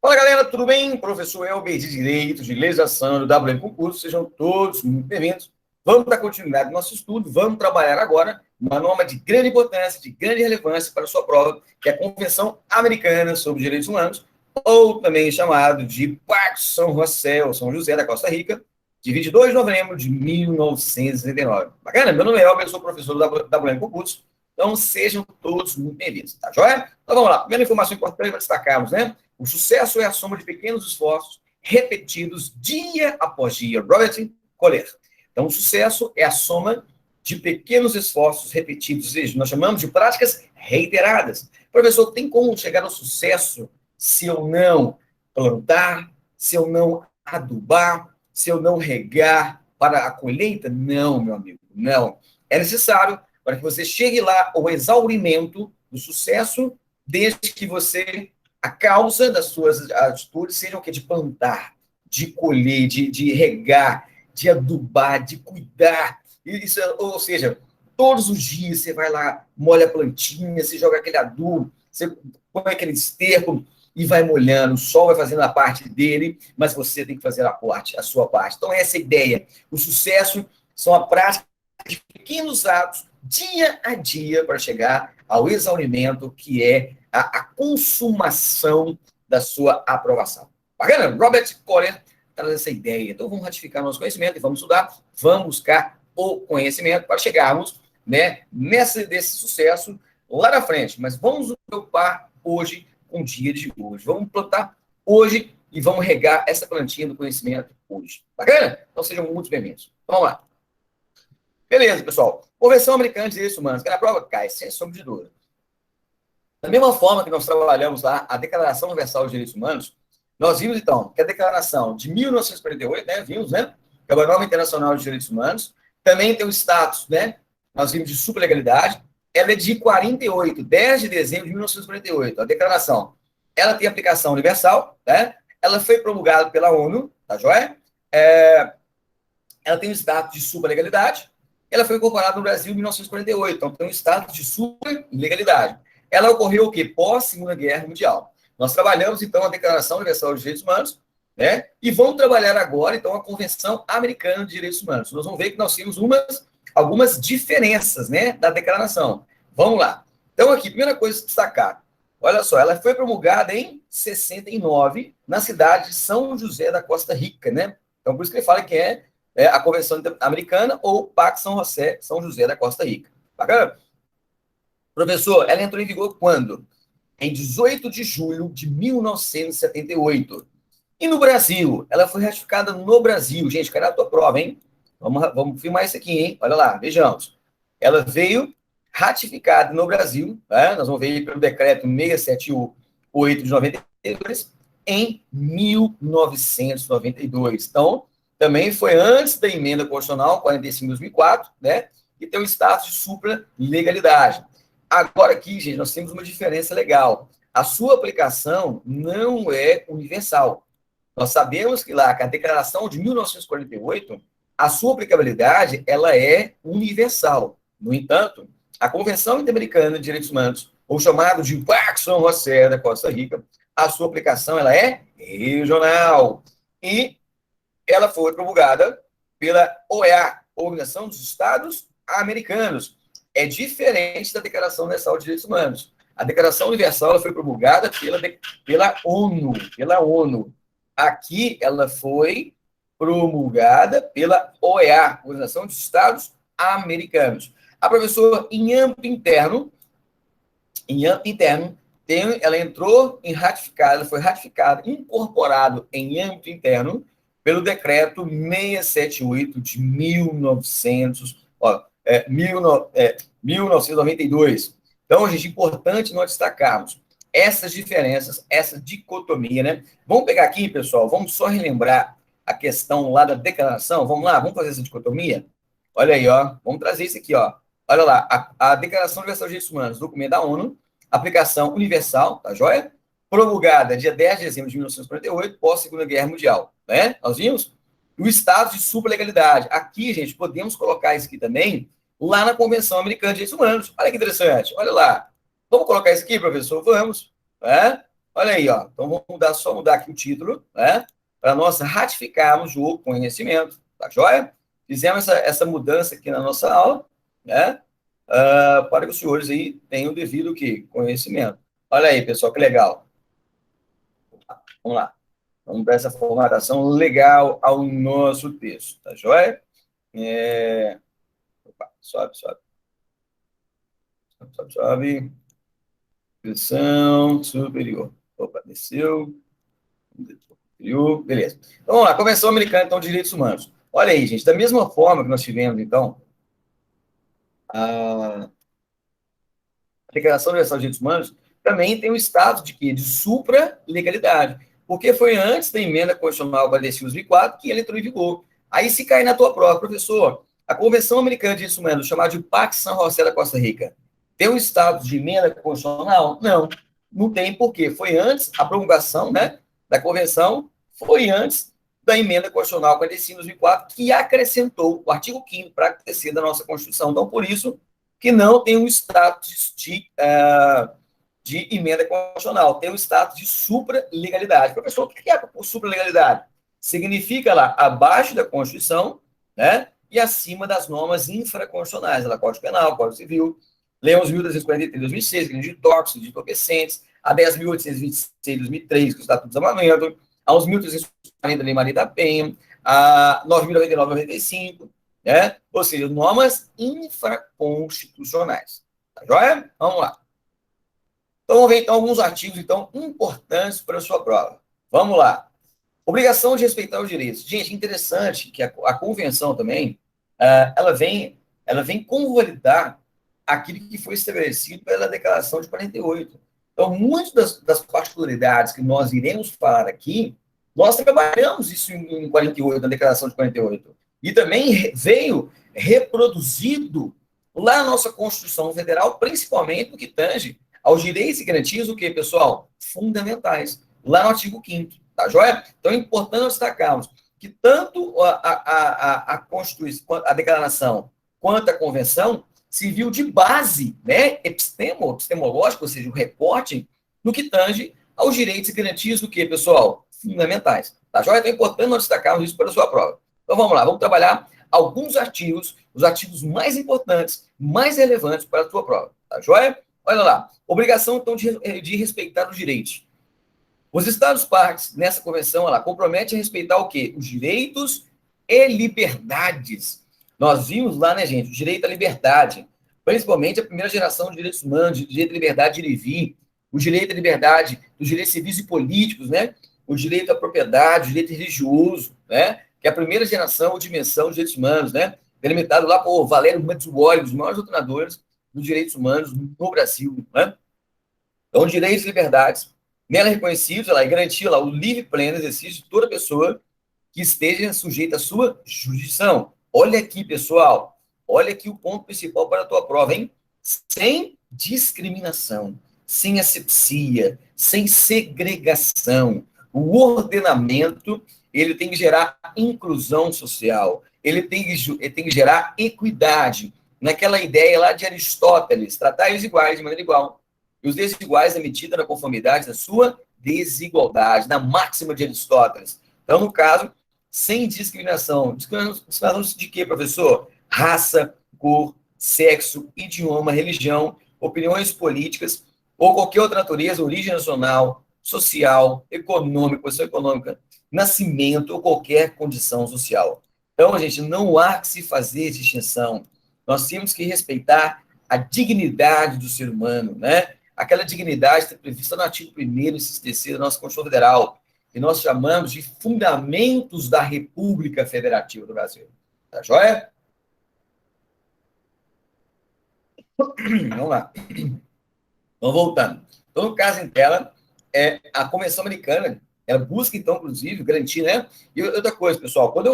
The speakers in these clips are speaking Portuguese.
Fala galera, tudo bem? Professor Elber de Direito, de Legislação do WM Concurso, sejam todos muito bem-vindos. Vamos dar continuidade no nosso estudo, vamos trabalhar agora uma norma de grande importância, de grande relevância para a sua prova, que é a Convenção Americana sobre Direitos Humanos, ou também chamado de Pacto São José, ou São José da Costa Rica, de 22 de novembro de 1969. Bacana? Meu nome é Elber, sou professor do WM Concurso, então sejam todos muito bem-vindos, tá joia? Então vamos lá, primeira informação importante para destacarmos, né? O sucesso é a soma de pequenos esforços repetidos dia após dia. Robert Collier. Então, o sucesso é a soma de pequenos esforços repetidos, ou seja, nós chamamos de práticas reiteradas. Professor, tem como chegar ao sucesso se eu não plantar, se eu não adubar, se eu não regar para a colheita? Não, meu amigo, não. É necessário para que você chegue lá ao exaurimento do sucesso, desde que você... A causa das suas atitudes seja o quê? De plantar, de colher, de regar, de adubar, de cuidar. Isso, ou seja, todos os dias você vai lá, molha a plantinha, você joga aquele adubo, você põe aquele esterco e vai molhando, o sol vai fazendo a parte dele, mas você tem que fazer a sua parte. Então, essa é a ideia. O sucesso são a prática de pequenos atos, dia a dia, para chegar ao exaurimento, que é a consumação da sua aprovação. Bacana? Robert Collier traz essa ideia. Então, vamos ratificar nosso conhecimento e vamos estudar, vamos buscar o conhecimento para chegarmos, né, desse sucesso lá na frente. Mas vamos nos preocupar hoje com o dia de hoje. Vamos plantar hoje e vamos regar essa plantinha do conhecimento hoje. Bacana? Então, sejam muito bem-vindos. Vamos lá. Beleza, pessoal. Convenção Americana de Direitos Humanos, que na prova cai, sem sombra de dúvida. Da mesma forma que nós trabalhamos lá a Declaração Universal dos Direitos Humanos, nós vimos, então, que a Declaração de 1948, né, vimos, né, que é uma norma internacional de direitos humanos, também tem o status, né, nós vimos de superlegalidade, ela é de 48, 10 de dezembro de 1948, a declaração. Ela tem aplicação universal, né, ela foi promulgada pela ONU, tá joia? Ela tem o status de superlegalidade, ela foi incorporada no Brasil em 1948, então tem o status de superlegalidade. Ela ocorreu o quê? Pós-Segunda Guerra Mundial. Nós trabalhamos, então, a Declaração Universal dos Direitos Humanos, né? E vamos trabalhar agora, então, a Convenção Americana de Direitos Humanos. Nós vamos ver que nós temos algumas diferenças, né, da declaração. Vamos lá. Então, aqui, primeira coisa a destacar. Olha só, ela foi promulgada em 69, na cidade de São José da Costa Rica, né? Então, por isso que ele fala que é a Convenção Americana ou Pacto São José da Costa Rica. Bacana? Professor, ela entrou em vigor quando? Em 18 de julho de 1978. E no Brasil? Ela foi ratificada no Brasil. Gente, cadê a tua prova, hein? Vamos filmar isso aqui, hein? Olha lá, vejamos. Ela veio ratificada no Brasil, né? Nós vamos ver pelo decreto 678 de 92, em 1992. Então, também foi antes da emenda constitucional 45 de 2004, né? E tem o status de supralegalidade. Agora aqui, gente, nós temos uma diferença legal. A sua aplicação não é universal. Nós sabemos que lá, que a declaração de 1948, a sua aplicabilidade, ela é universal. No entanto, a Convenção Interamericana de Direitos Humanos, ou chamado de Pacto São José da Costa Rica, a sua aplicação, ela é regional. E ela foi promulgada pela OEA, Organização dos Estados Americanos. É diferente da Declaração Universal de Direitos Humanos. A Declaração Universal ela foi promulgada pela ONU. Aqui, ela foi promulgada pela OEA, Organização dos Estados Americanos. A professora, em âmbito interno, ela entrou em ratificada, ela foi ratificada, incorporado em âmbito interno, pelo decreto 678 de 1992. Então, gente, importante nós destacarmos essas diferenças, essa dicotomia, né? Vamos pegar aqui, pessoal, vamos só relembrar a questão lá da declaração. Vamos lá, vamos fazer essa dicotomia? Olha aí, ó, vamos trazer isso aqui, ó. Olha lá, a Declaração Universal dos Direitos Humanos, documento da ONU, aplicação universal, tá joia? Promulgada dia 10 de dezembro de 1948, pós-Segunda Guerra Mundial, né? Nós vimos? O status de superlegalidade. Aqui, gente, podemos colocar isso aqui também, lá na Convenção Americana de Direitos Humanos. Olha que interessante, olha lá. Vamos colocar isso aqui, professor? Vamos. Olha aí, ó. Então, vamos só mudar aqui o título, né? Para nós ratificarmos o conhecimento, tá joia? Fizemos essa mudança aqui na nossa aula, né? Para que os senhores aí tenham o devido quê? Conhecimento. Olha aí, pessoal, que legal. Vamos lá. Vamos dar essa formatação legal ao nosso texto, tá joia? Opa, sobe, sobe. Sobe, sobe, sobe. Convenção superior. Opa, desceu. Superior. Beleza. Então, vamos lá. Convenção Americana, então, de Direitos Humanos. Olha aí, gente. Da mesma forma que nós tivemos, então, a Declaração Universal de Direitos Humanos, também tem o status de quê? De supra-legalidade. Porque foi antes da emenda constitucional 45 de 2004 que ele entrou em vigor. Aí, se cair na tua prova, professor, a Convenção Americana de Direitos Humanos, chamada de Pax San José da Costa Rica, tem um status de emenda constitucional? Não, não tem, porque foi antes, a promulgação, né, da Convenção foi antes da emenda constitucional 45 de 2004, que acrescentou o artigo 5º para acontecer da nossa Constituição. Então, por isso, que não tem um status de emenda constitucional, tem um status de supra-legalidade. Professor, o que é supra-legalidade? Significa lá abaixo da Constituição, né, e acima das normas infraconstitucionais, lá, Código Penal, Código Civil, Lei 11.243 de 2006, Lei de tóxicos, de entorpecentes, a 10.826 de 2003, que é o Estatuto do Desarmamento, a 11.340 da Lei Maria da Penha, a 9.099 de 95, né? Ou seja, normas infraconstitucionais. Tá joia? Vamos lá. Então, vamos ver então, alguns artigos então, importantes para a sua prova. Vamos lá. Obrigação de respeitar os direitos. Gente, interessante que a convenção também, ela vem convalidar aquilo que foi estabelecido pela Declaração de 48. Então, muitas das particularidades que nós iremos falar aqui, nós trabalhamos isso em 48, na Declaração de 48. E também veio reproduzido lá na nossa Constituição Federal, principalmente no que tange aos direitos e garantias, o que, pessoal? Fundamentais. Lá no artigo 5º. Tá joia? Então, é importante nós destacarmos que tanto a Constituição, a declaração, quanto a convenção, serviu de base, né, epistemológico, ou seja, o recorte, no que tange aos direitos e garantias do que, pessoal? Fundamentais. Tá joia? Então, é importante nós destacarmos isso para a sua prova. Então, vamos lá, vamos trabalhar alguns artigos, os artigos mais importantes, mais relevantes para a sua prova. Tá joia? Olha lá. Obrigação, então, de respeitar os direitos. Os Estados-partes, nessa convenção, ela compromete a respeitar o quê? Os direitos e liberdades. Nós vimos lá, né, gente, o direito à liberdade, principalmente a primeira geração de direitos humanos, o direito à liberdade de ir e vir, o direito à liberdade dos direitos civis e políticos, né? O direito à propriedade, o direito religioso, né? Que é a primeira geração ou dimensão dos direitos humanos, né? Delimitado lá por Valério Mazzoli, um dos maiores doutrinadores dos direitos humanos no Brasil, né? Então, direitos e liberdades, nela reconhecidos, ela garantia lá o livre e pleno exercício de toda pessoa que esteja sujeita à sua jurisdição. Olha aqui, pessoal, olha aqui o ponto principal para a tua prova, hein? Sem discriminação, sem asepsia, sem segregação. O ordenamento, ele tem que gerar inclusão social, ele tem que gerar equidade, naquela ideia lá de Aristóteles, tratar os iguais de maneira igual. E os desiguais é medida na conformidade da sua desigualdade, na máxima de Aristóteles. Então, no caso, sem discriminação. Discriminação de quê, professor? Raça, cor, sexo, idioma, religião, opiniões políticas ou qualquer outra natureza, origem nacional, social, econômica, posição econômica, nascimento ou qualquer condição social. Então, gente, não há que se fazer distinção. Nós temos que respeitar a dignidade do ser humano, né? Aquela dignidade está prevista no artigo 1º, inciso 3º da nossa Constituição Federal, que nós chamamos de Fundamentos da República Federativa do Brasil. Tá joia? Vamos lá. Então, voltando. Então, no caso em tela, a Convenção Americana, ela busca, então, inclusive, garantir, né? E outra coisa, pessoal, quando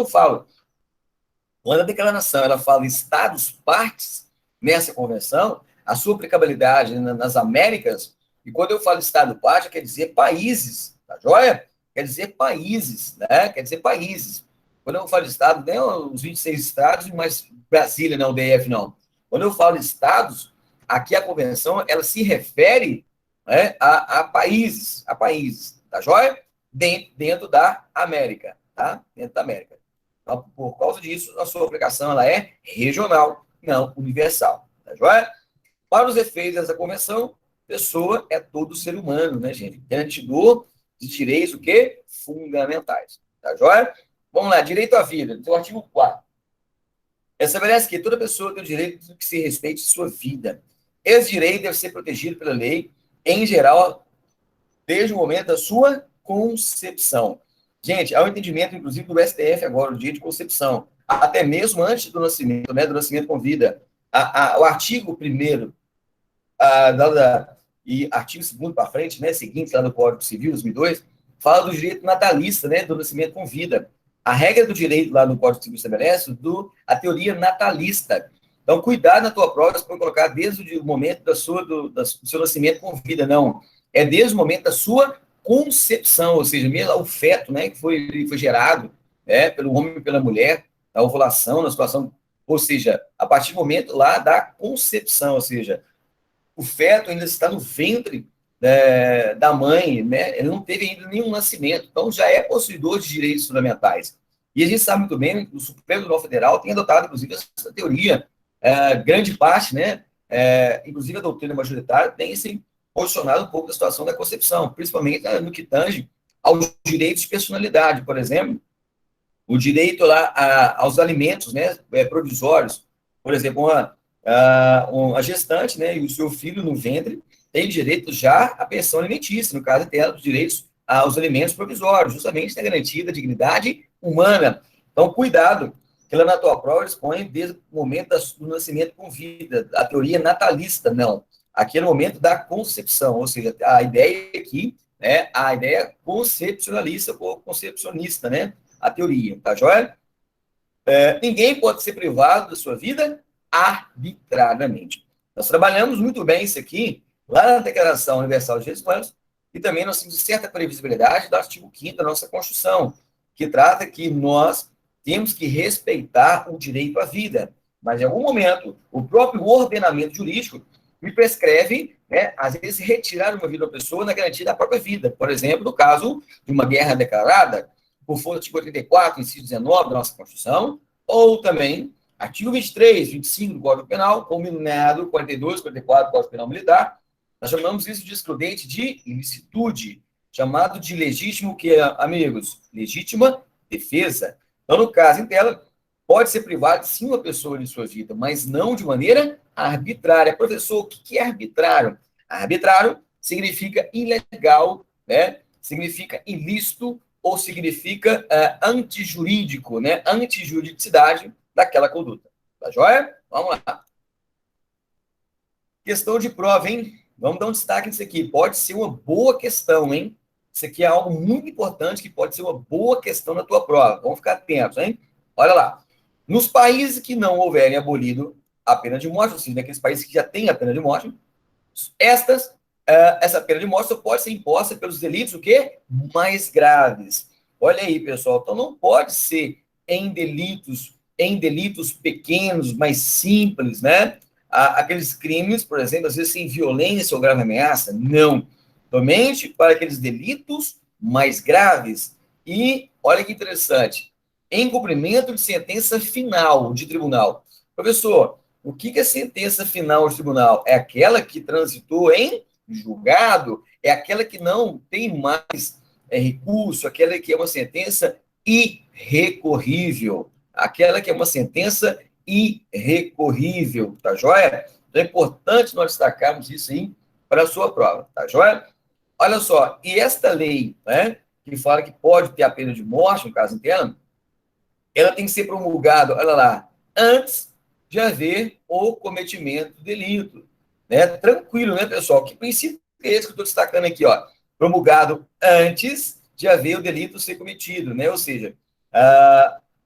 a declaração ela fala Estados partes nessa convenção, a sua aplicabilidade nas Américas, e quando eu falo Estado parte, quer dizer países, tá joia? Quer dizer países, né? Quer dizer países. Quando eu falo Estado, nem os 26 estados, mas Brasília, não, o DF, não. Quando eu falo Estados, aqui a convenção, ela se refere né, a países, tá joia? Dentro da América, tá? Dentro da América. Então, por causa disso, a sua aplicação ela é regional, não universal, tá joia? Para os efeitos dessa convenção, pessoa é todo ser humano, né, gente? Garantidor de direitos, o quê? Fundamentais, tá joia? Vamos lá, direito à vida, do artigo 4º. Estabelece que toda pessoa tem o direito que se respeite sua vida. Esse direito deve ser protegido pela lei, em geral, desde o momento da sua concepção. Gente, há um entendimento, inclusive, do STF agora, o dia de concepção, até mesmo antes do nascimento, né, do nascimento com vida. O artigo 1º e artigo 2º para frente, né, seguinte lá do Código Civil, 2002, fala do direito natalista, né, do nascimento com vida. A regra do direito lá no Código Civil estabelece a teoria natalista. Então, cuidado na tua prova, você pode colocar desde o momento do seu nascimento com vida, não. É desde o momento da sua concepção, ou seja, mesmo o feto, né, que foi gerado, né, pelo homem e pela mulher, a ovulação, na situação, ou seja, a partir do momento lá da concepção, ou seja, o feto ainda está no ventre da mãe, né? Ele não teve ainda nenhum nascimento, então já é possuidor de direitos fundamentais. E a gente sabe muito bem que o Supremo Tribunal Federal tem adotado, inclusive, essa teoria, grande parte, né? Inclusive a doutrina majoritária tem se posicionado um pouco da situação da concepção, principalmente no que tange aos direitos de personalidade, por exemplo, o direito lá aos alimentos, né, provisórios. Por exemplo, uma gestante, né, e o seu filho no ventre tem direito já à pensão alimentícia, no caso dela, os direitos aos alimentos provisórios, justamente na garantia da dignidade humana. Então, cuidado, que lá na tua prova eles põem desde o momento do nascimento com vida, a teoria natalista, não. Aqui é no momento da concepção, ou seja, a ideia aqui é a ideia concepcionalista ou concepcionista, né? A teoria, tá joia? Ninguém pode ser privado da sua vida arbitrariamente. Nós trabalhamos muito bem isso aqui, lá na Declaração Universal de Direitos Humanos, e também nós temos certa previsibilidade do artigo 5º da nossa Constituição, que trata que nós temos que respeitar o direito à vida. Mas, em algum momento, o próprio ordenamento jurídico me prescreve, né, às vezes, retirar uma vida da pessoa na garantia da própria vida. Por exemplo, no caso de uma guerra declarada, por força do artigo 84, inciso 19 da nossa Constituição, ou também artigo 23, 25 do Código Penal, combinado 42, 44 do Código Penal Militar, nós chamamos isso de excludente de ilicitude, chamado de legítimo, que é, amigos, legítima defesa. Então, no caso em tela, pode ser privado, sim, uma pessoa de sua vida, mas não de maneira arbitrária. Professor, o que é arbitrário? Arbitrário significa ilegal, né? Significa ilícito, ou significa antijurídico, né? Antijuridicidade daquela conduta. Tá joia? Vamos lá. Questão de prova, hein? Vamos dar um destaque nisso aqui. Pode ser uma boa questão, hein? Isso aqui é algo muito importante que pode ser uma boa questão na tua prova. Vamos ficar atentos, hein? Olha lá. Nos países que não houverem abolido a pena de morte, ou seja, naqueles países que já têm a pena de morte, essa pena de morte só pode ser imposta pelos delitos o quê? Mais graves. Olha aí, pessoal. Então, não pode ser em delitos pequenos, mais simples, né? Aqueles crimes, por exemplo, às vezes sem violência ou grave ameaça. Não. Somente para aqueles delitos mais graves. E, olha que interessante, em cumprimento de sentença final de tribunal. Professor, o que é sentença final de tribunal? É aquela que transitou em julgado, é aquela que não tem mais recurso, aquela que é uma sentença irrecorrível, aquela que é uma sentença irrecorrível, tá joia? Então é importante nós destacarmos isso aí para a sua prova, tá joia? Olha só, e esta lei, né, que fala que pode ter a pena de morte, no caso interno, ela tem que ser promulgada, olha lá, antes de haver o cometimento do delito. Né? Tranquilo, né, pessoal? Que princípio é esse que eu estou destacando aqui? Ó? Promulgado antes de haver o delito ser cometido, né? Ou seja,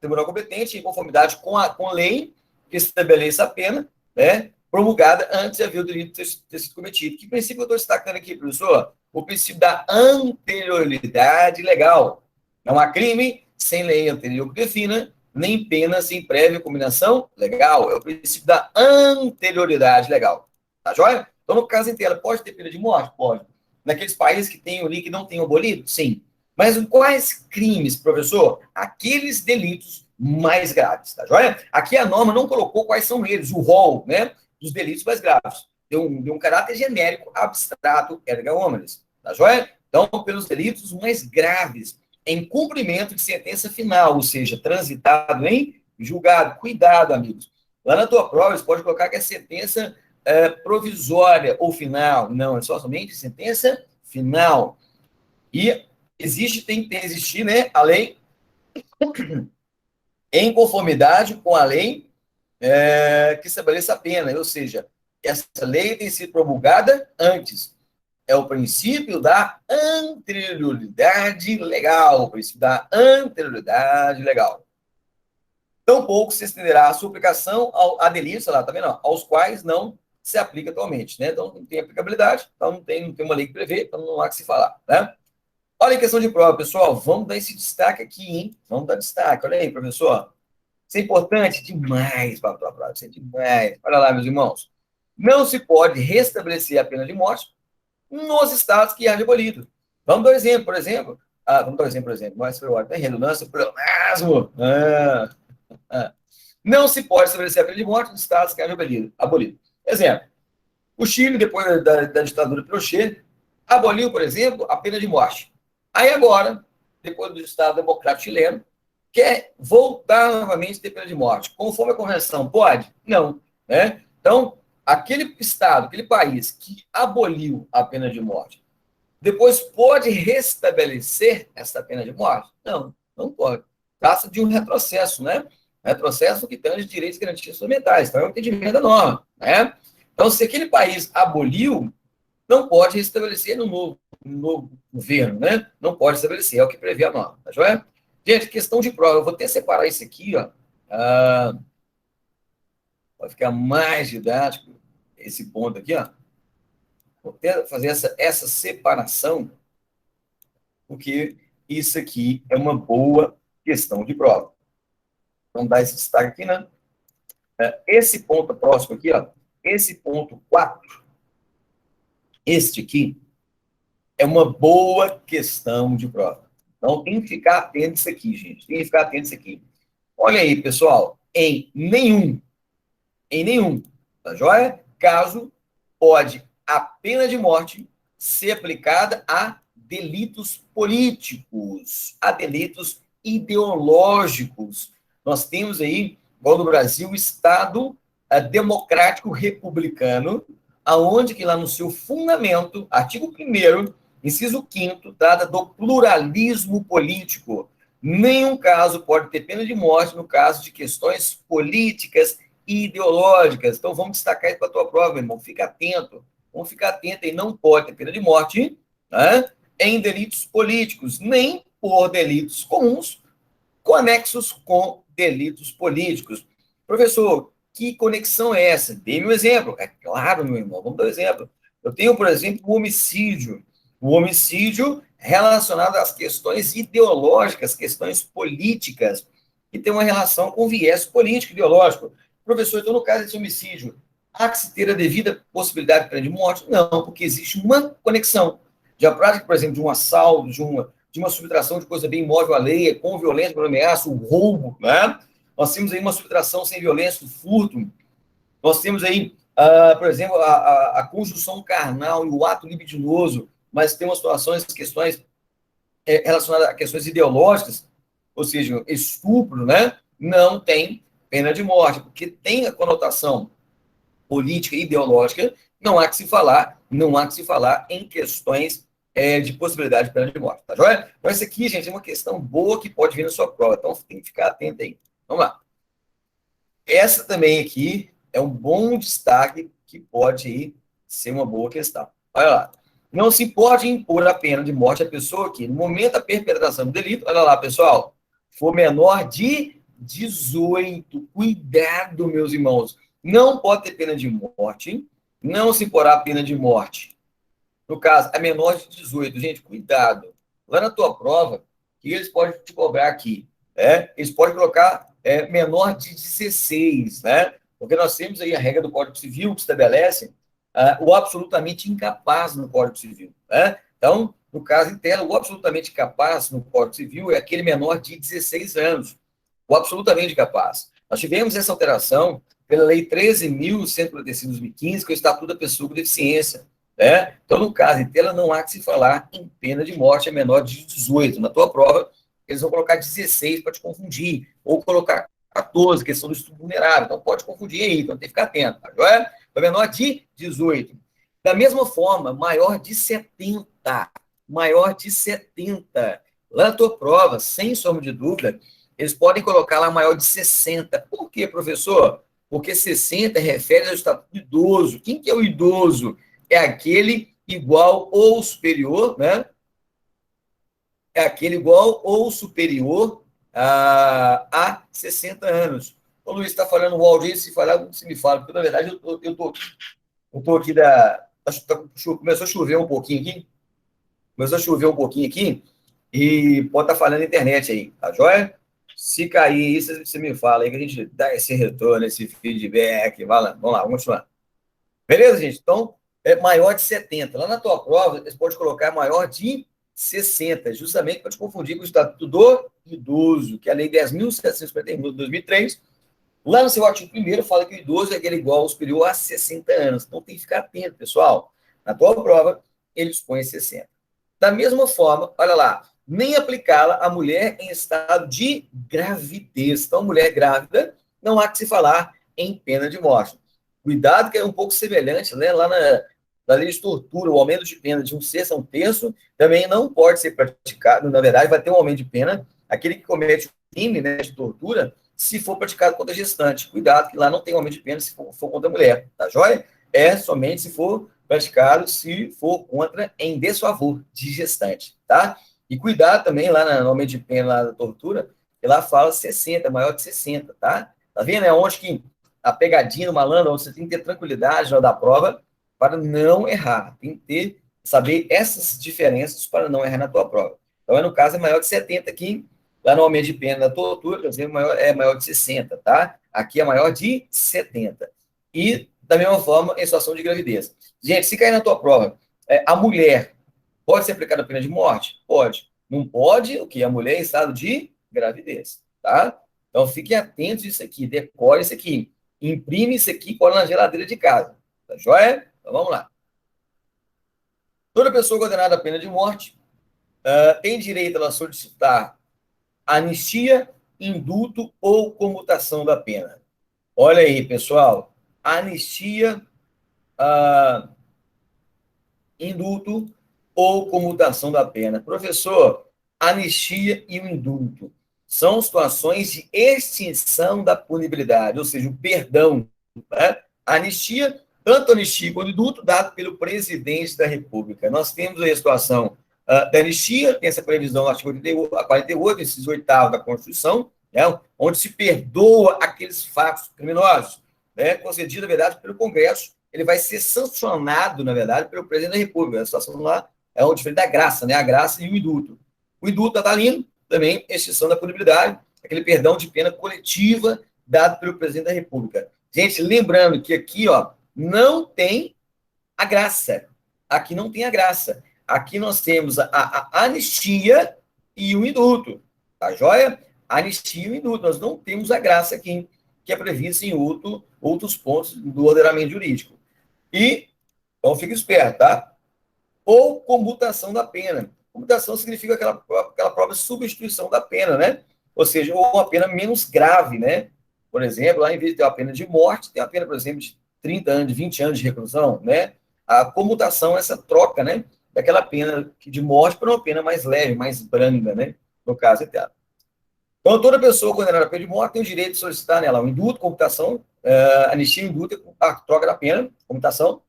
tribunal competente, em conformidade com a lei que estabeleça a pena, né? Promulgada antes de haver o delito ter sido cometido. Que princípio eu estou destacando aqui, professor? O princípio da anterioridade legal. Não há crime sem lei anterior que defina, nem pena sem prévia combinação legal. É o princípio da anterioridade legal. Tá joia? Então, no caso inteiro, pode ter pena de morte? Pode. Naqueles países que tem ali que não tem abolido? Sim. Mas quais crimes, professor? Aqueles delitos mais graves, tá joia? Aqui a norma não colocou quais são eles, o rol, né, dos delitos mais graves. Deu um caráter genérico, abstrato, erga omnes, tá joia? Então, pelos delitos mais graves, em cumprimento de sentença final, ou seja, transitado em julgado. Cuidado, amigos. Lá na tua prova, você pode colocar que é sentença provisória ou final. Não, é somente sentença final. E tem que existir, né, a lei em conformidade com a lei que estabeleça a pena, ou seja, essa lei tem sido promulgada antes. É o princípio da anterioridade legal, o princípio da anterioridade legal. Tampouco se estenderá a sua aplicação a delitos, lá, tá vendo? Aos quais não se aplica atualmente, né? Então, não tem aplicabilidade, então não tem uma lei que prevê, então não há que se falar, né? Olha a questão de prova, pessoal. Vamos dar esse destaque aqui, hein? Vamos dar destaque. Olha aí, professor. Isso é importante demais para a tua prova. Isso é demais. Olha lá, meus irmãos. Não se pode restabelecer a pena de morte nos estados que haja abolido. Vamos dar um exemplo, por exemplo. Vamos dar um exemplo, por exemplo. Mas foi ótimo. Tem redundância, pleonasmo. Não se pode estabelecer a pena de morte nos estados que haja abolido. Exemplo. O Chile, depois da ditadura Pinochet, aboliu, por exemplo, a pena de morte. Aí agora, depois do Estado Democrático Chileno, quer voltar novamente a ter pena de morte. Conforme a Convenção, pode? Não. Né? Então, aquele Estado, aquele país que aboliu a pena de morte, depois pode restabelecer essa pena de morte? Não, não pode. Trata de um retrocesso, né? Retrocesso que tange direitos e garantias fundamentais. Então, é um entendimento da norma, né? Então, se aquele país aboliu, não pode restabelecer no novo governo, né? Não pode estabelecer, é o que prevê a norma, tá joia? Gente, questão de prova, eu vou até separar isso aqui, ó. Vai ficar mais didático esse ponto aqui, ó. Vou até fazer essa separação, porque isso aqui é uma boa questão de prova. Vamos dar esse destaque aqui, né? Esse ponto próximo aqui, ó. Esse ponto 4, este aqui, é uma boa questão de prova. Então, tem que ficar atento a isso aqui, gente. Tem que ficar atento a isso aqui. Olha aí, pessoal. Em nenhum, tá joia? Caso pode a pena de morte ser aplicada a delitos políticos, a delitos ideológicos. Nós temos aí, igual no Brasil, o Estado democrático republicano, aonde que lá no seu fundamento, artigo 1º, inciso 5º, dada do pluralismo político. Nenhum caso pode ter pena de morte no caso de questões políticas e ideológicas. Então, vamos destacar isso para a tua prova, meu irmão. Fica atento. Vamos ficar atento e não pode ter pena de morte, né, em delitos políticos, nem por delitos comuns conexos com delitos políticos. Professor, que conexão é essa? Dê-me um exemplo. É claro, meu irmão, vamos dar um exemplo. Eu tenho, por exemplo, o homicídio. O homicídio relacionado às questões ideológicas, questões políticas, que tem uma relação com viés político ideológico. Professor, então, no caso desse homicídio, há que se ter a devida possibilidade de pena de morte? Não, porque existe uma conexão. De a prática, por exemplo, de um assalto, de uma subtração de coisa bem imóvel alheia, com violência, por ameaça, o roubo, né? Nós temos aí uma subtração sem violência, o furto. Nós temos aí, por exemplo, a conjunção carnal e o ato libidinoso, mas tem umas situações, questões relacionadas a questões ideológicas, ou seja, estupro, né? Não tem pena de morte, porque tem a conotação política e ideológica, não há que se falar, em questões de possibilidade de pena de morte, tá joia? Então, isso aqui, gente, é uma questão boa que pode vir na sua prova, então tem que ficar atento aí. Vamos lá. Essa também aqui é um bom destaque que pode aí ser uma boa questão. Olha lá. Não se pode impor a pena de morte à pessoa que, no momento da perpetração do delito, olha lá, pessoal, for menor de 18. Cuidado, meus irmãos. Não pode ter pena de morte, não se imporá pena de morte. No caso, é menor de 18. Gente, cuidado. Lá na tua prova, que eles podem te cobrar aqui? Eles podem colocar menor de 16, né? Porque nós temos aí a regra do Código Civil que estabelece o absolutamente incapaz no Código Civil. Né? Então, no caso em tela, o absolutamente capaz no Código Civil é aquele menor de 16 anos. O absolutamente capaz. Nós tivemos essa alteração pela Lei 13.145 de 2015, que é o Estatuto da Pessoa com Deficiência. Né? Então, no caso em tela, não há que se falar em pena de morte a menor de 18. Na tua prova, eles vão colocar 16 para te confundir, ou colocar 14, questão do estudo vulnerável. Então, pode confundir aí, então tem que ficar atento. Tá? Foi menor de 18. Da mesma forma, maior de 70. Maior de 70. Lá na tua prova, sem sombra de dúvida, eles podem colocar lá maior de 60. Por quê, professor? Porque 60 refere ao estatuto do idoso. Quem que é o idoso? É aquele igual ou superior, né? É aquele igual ou superior a 60 anos. O Luiz está falando o áudio, se falar, se me fala, porque na verdade eu tô aqui começou a chover um pouquinho aqui. Começou a chover um pouquinho aqui e pode estar falando na internet aí, tá joia? Se cair isso, você me fala aí que a gente dá esse retorno, esse feedback. Vamos lá, vamos continuar. Beleza, gente? Então, é maior de 70. Lá na tua prova, você pode colocar maior de 60, justamente para te confundir com o Estatuto do Idoso, que é a Lei 10.751 de 2003. Lá no seu artigo 1º, fala que o idoso é aquele igual ou superior a 60 anos. Então, tem que ficar atento, pessoal. Na tua prova, eles põem 60. Da mesma forma, olha lá, nem aplicá-la à mulher em estado de gravidez. Então, mulher grávida, não há que se falar em pena de morte. Cuidado que é um pouco semelhante, né? Lá na lei de tortura, o aumento de pena de 1/6 a 1/3 também não pode ser praticado. Na verdade, vai ter um aumento de pena aquele que comete o crime, né, de tortura, se for praticado contra a gestante. Cuidado que lá não tem aumento de pena se for contra a mulher, tá joia? É somente se for praticado, se for contra em desfavor de gestante, tá? E cuidado também lá no aumento de pena lá da tortura, que lá fala 60, maior de 60, tá? Tá vendo? É onde que a pegadinha do malandro, onde você tem que ter tranquilidade na hora da prova para não errar. Tem que ter, saber essas diferenças para não errar na tua prova. Então, no caso, é maior de 70 aqui, lá no aumento de pena da tortura, quer dizer, é maior de 60, tá? Aqui é maior de 70. E, da mesma forma, em situação de gravidez. Gente, se cair na tua prova, a mulher pode ser aplicada a pena de morte? Pode. Não pode o que? A mulher em estado de gravidez, tá? Então, fiquem atentos a isso aqui, decore isso aqui. Imprime isso aqui e cola na geladeira de casa. Tá joia? Então, vamos lá. Toda pessoa condenada à pena de morte tem direito a solicitar anistia, indulto ou comutação da pena. Olha aí, pessoal. Anistia, indulto ou comutação da pena. Professor, anistia e o indulto são situações de extinção da punibilidade, ou seja, o perdão. Né? Anistia, tanto anistia quanto indulto, dado pelo presidente da República. Nós temos aí a situação da anistia, tem essa previsão no artigo 48, inciso 8º da Constituição, né, onde se perdoa aqueles fatos criminosos, né, concedido, na verdade, pelo Congresso. Ele vai ser sancionado, na verdade, pelo presidente da República. A situação lá é o diferente da graça, né? A graça e o indulto. O indulto está lindo, também extinção da punibilidade, aquele perdão de pena coletiva dado pelo presidente da República. Gente, lembrando que aqui, ó, não tem a graça. Aqui não tem a graça. Aqui nós temos a anistia e o indulto. Tá joia? Anistia e o indulto. Nós não temos a graça aqui, que é prevista em outros pontos do ordenamento jurídico. E, então fica esperto, tá? Ou comutação da pena. Comutação significa aquela própria substituição da pena, né? Ou seja, ou uma pena menos grave, né? Por exemplo, lá em vez de ter uma pena de morte, tem uma pena, por exemplo, de 30 anos, de 20 anos de reclusão, né? A comutação é essa troca, né? Daquela pena de morte para uma pena mais leve, mais branda, né? No caso eterno. Então, toda pessoa condenada a pena de morte tem o direito de solicitar nela o indulto, comutação, anistia, indulto, a troca da pena, comutação,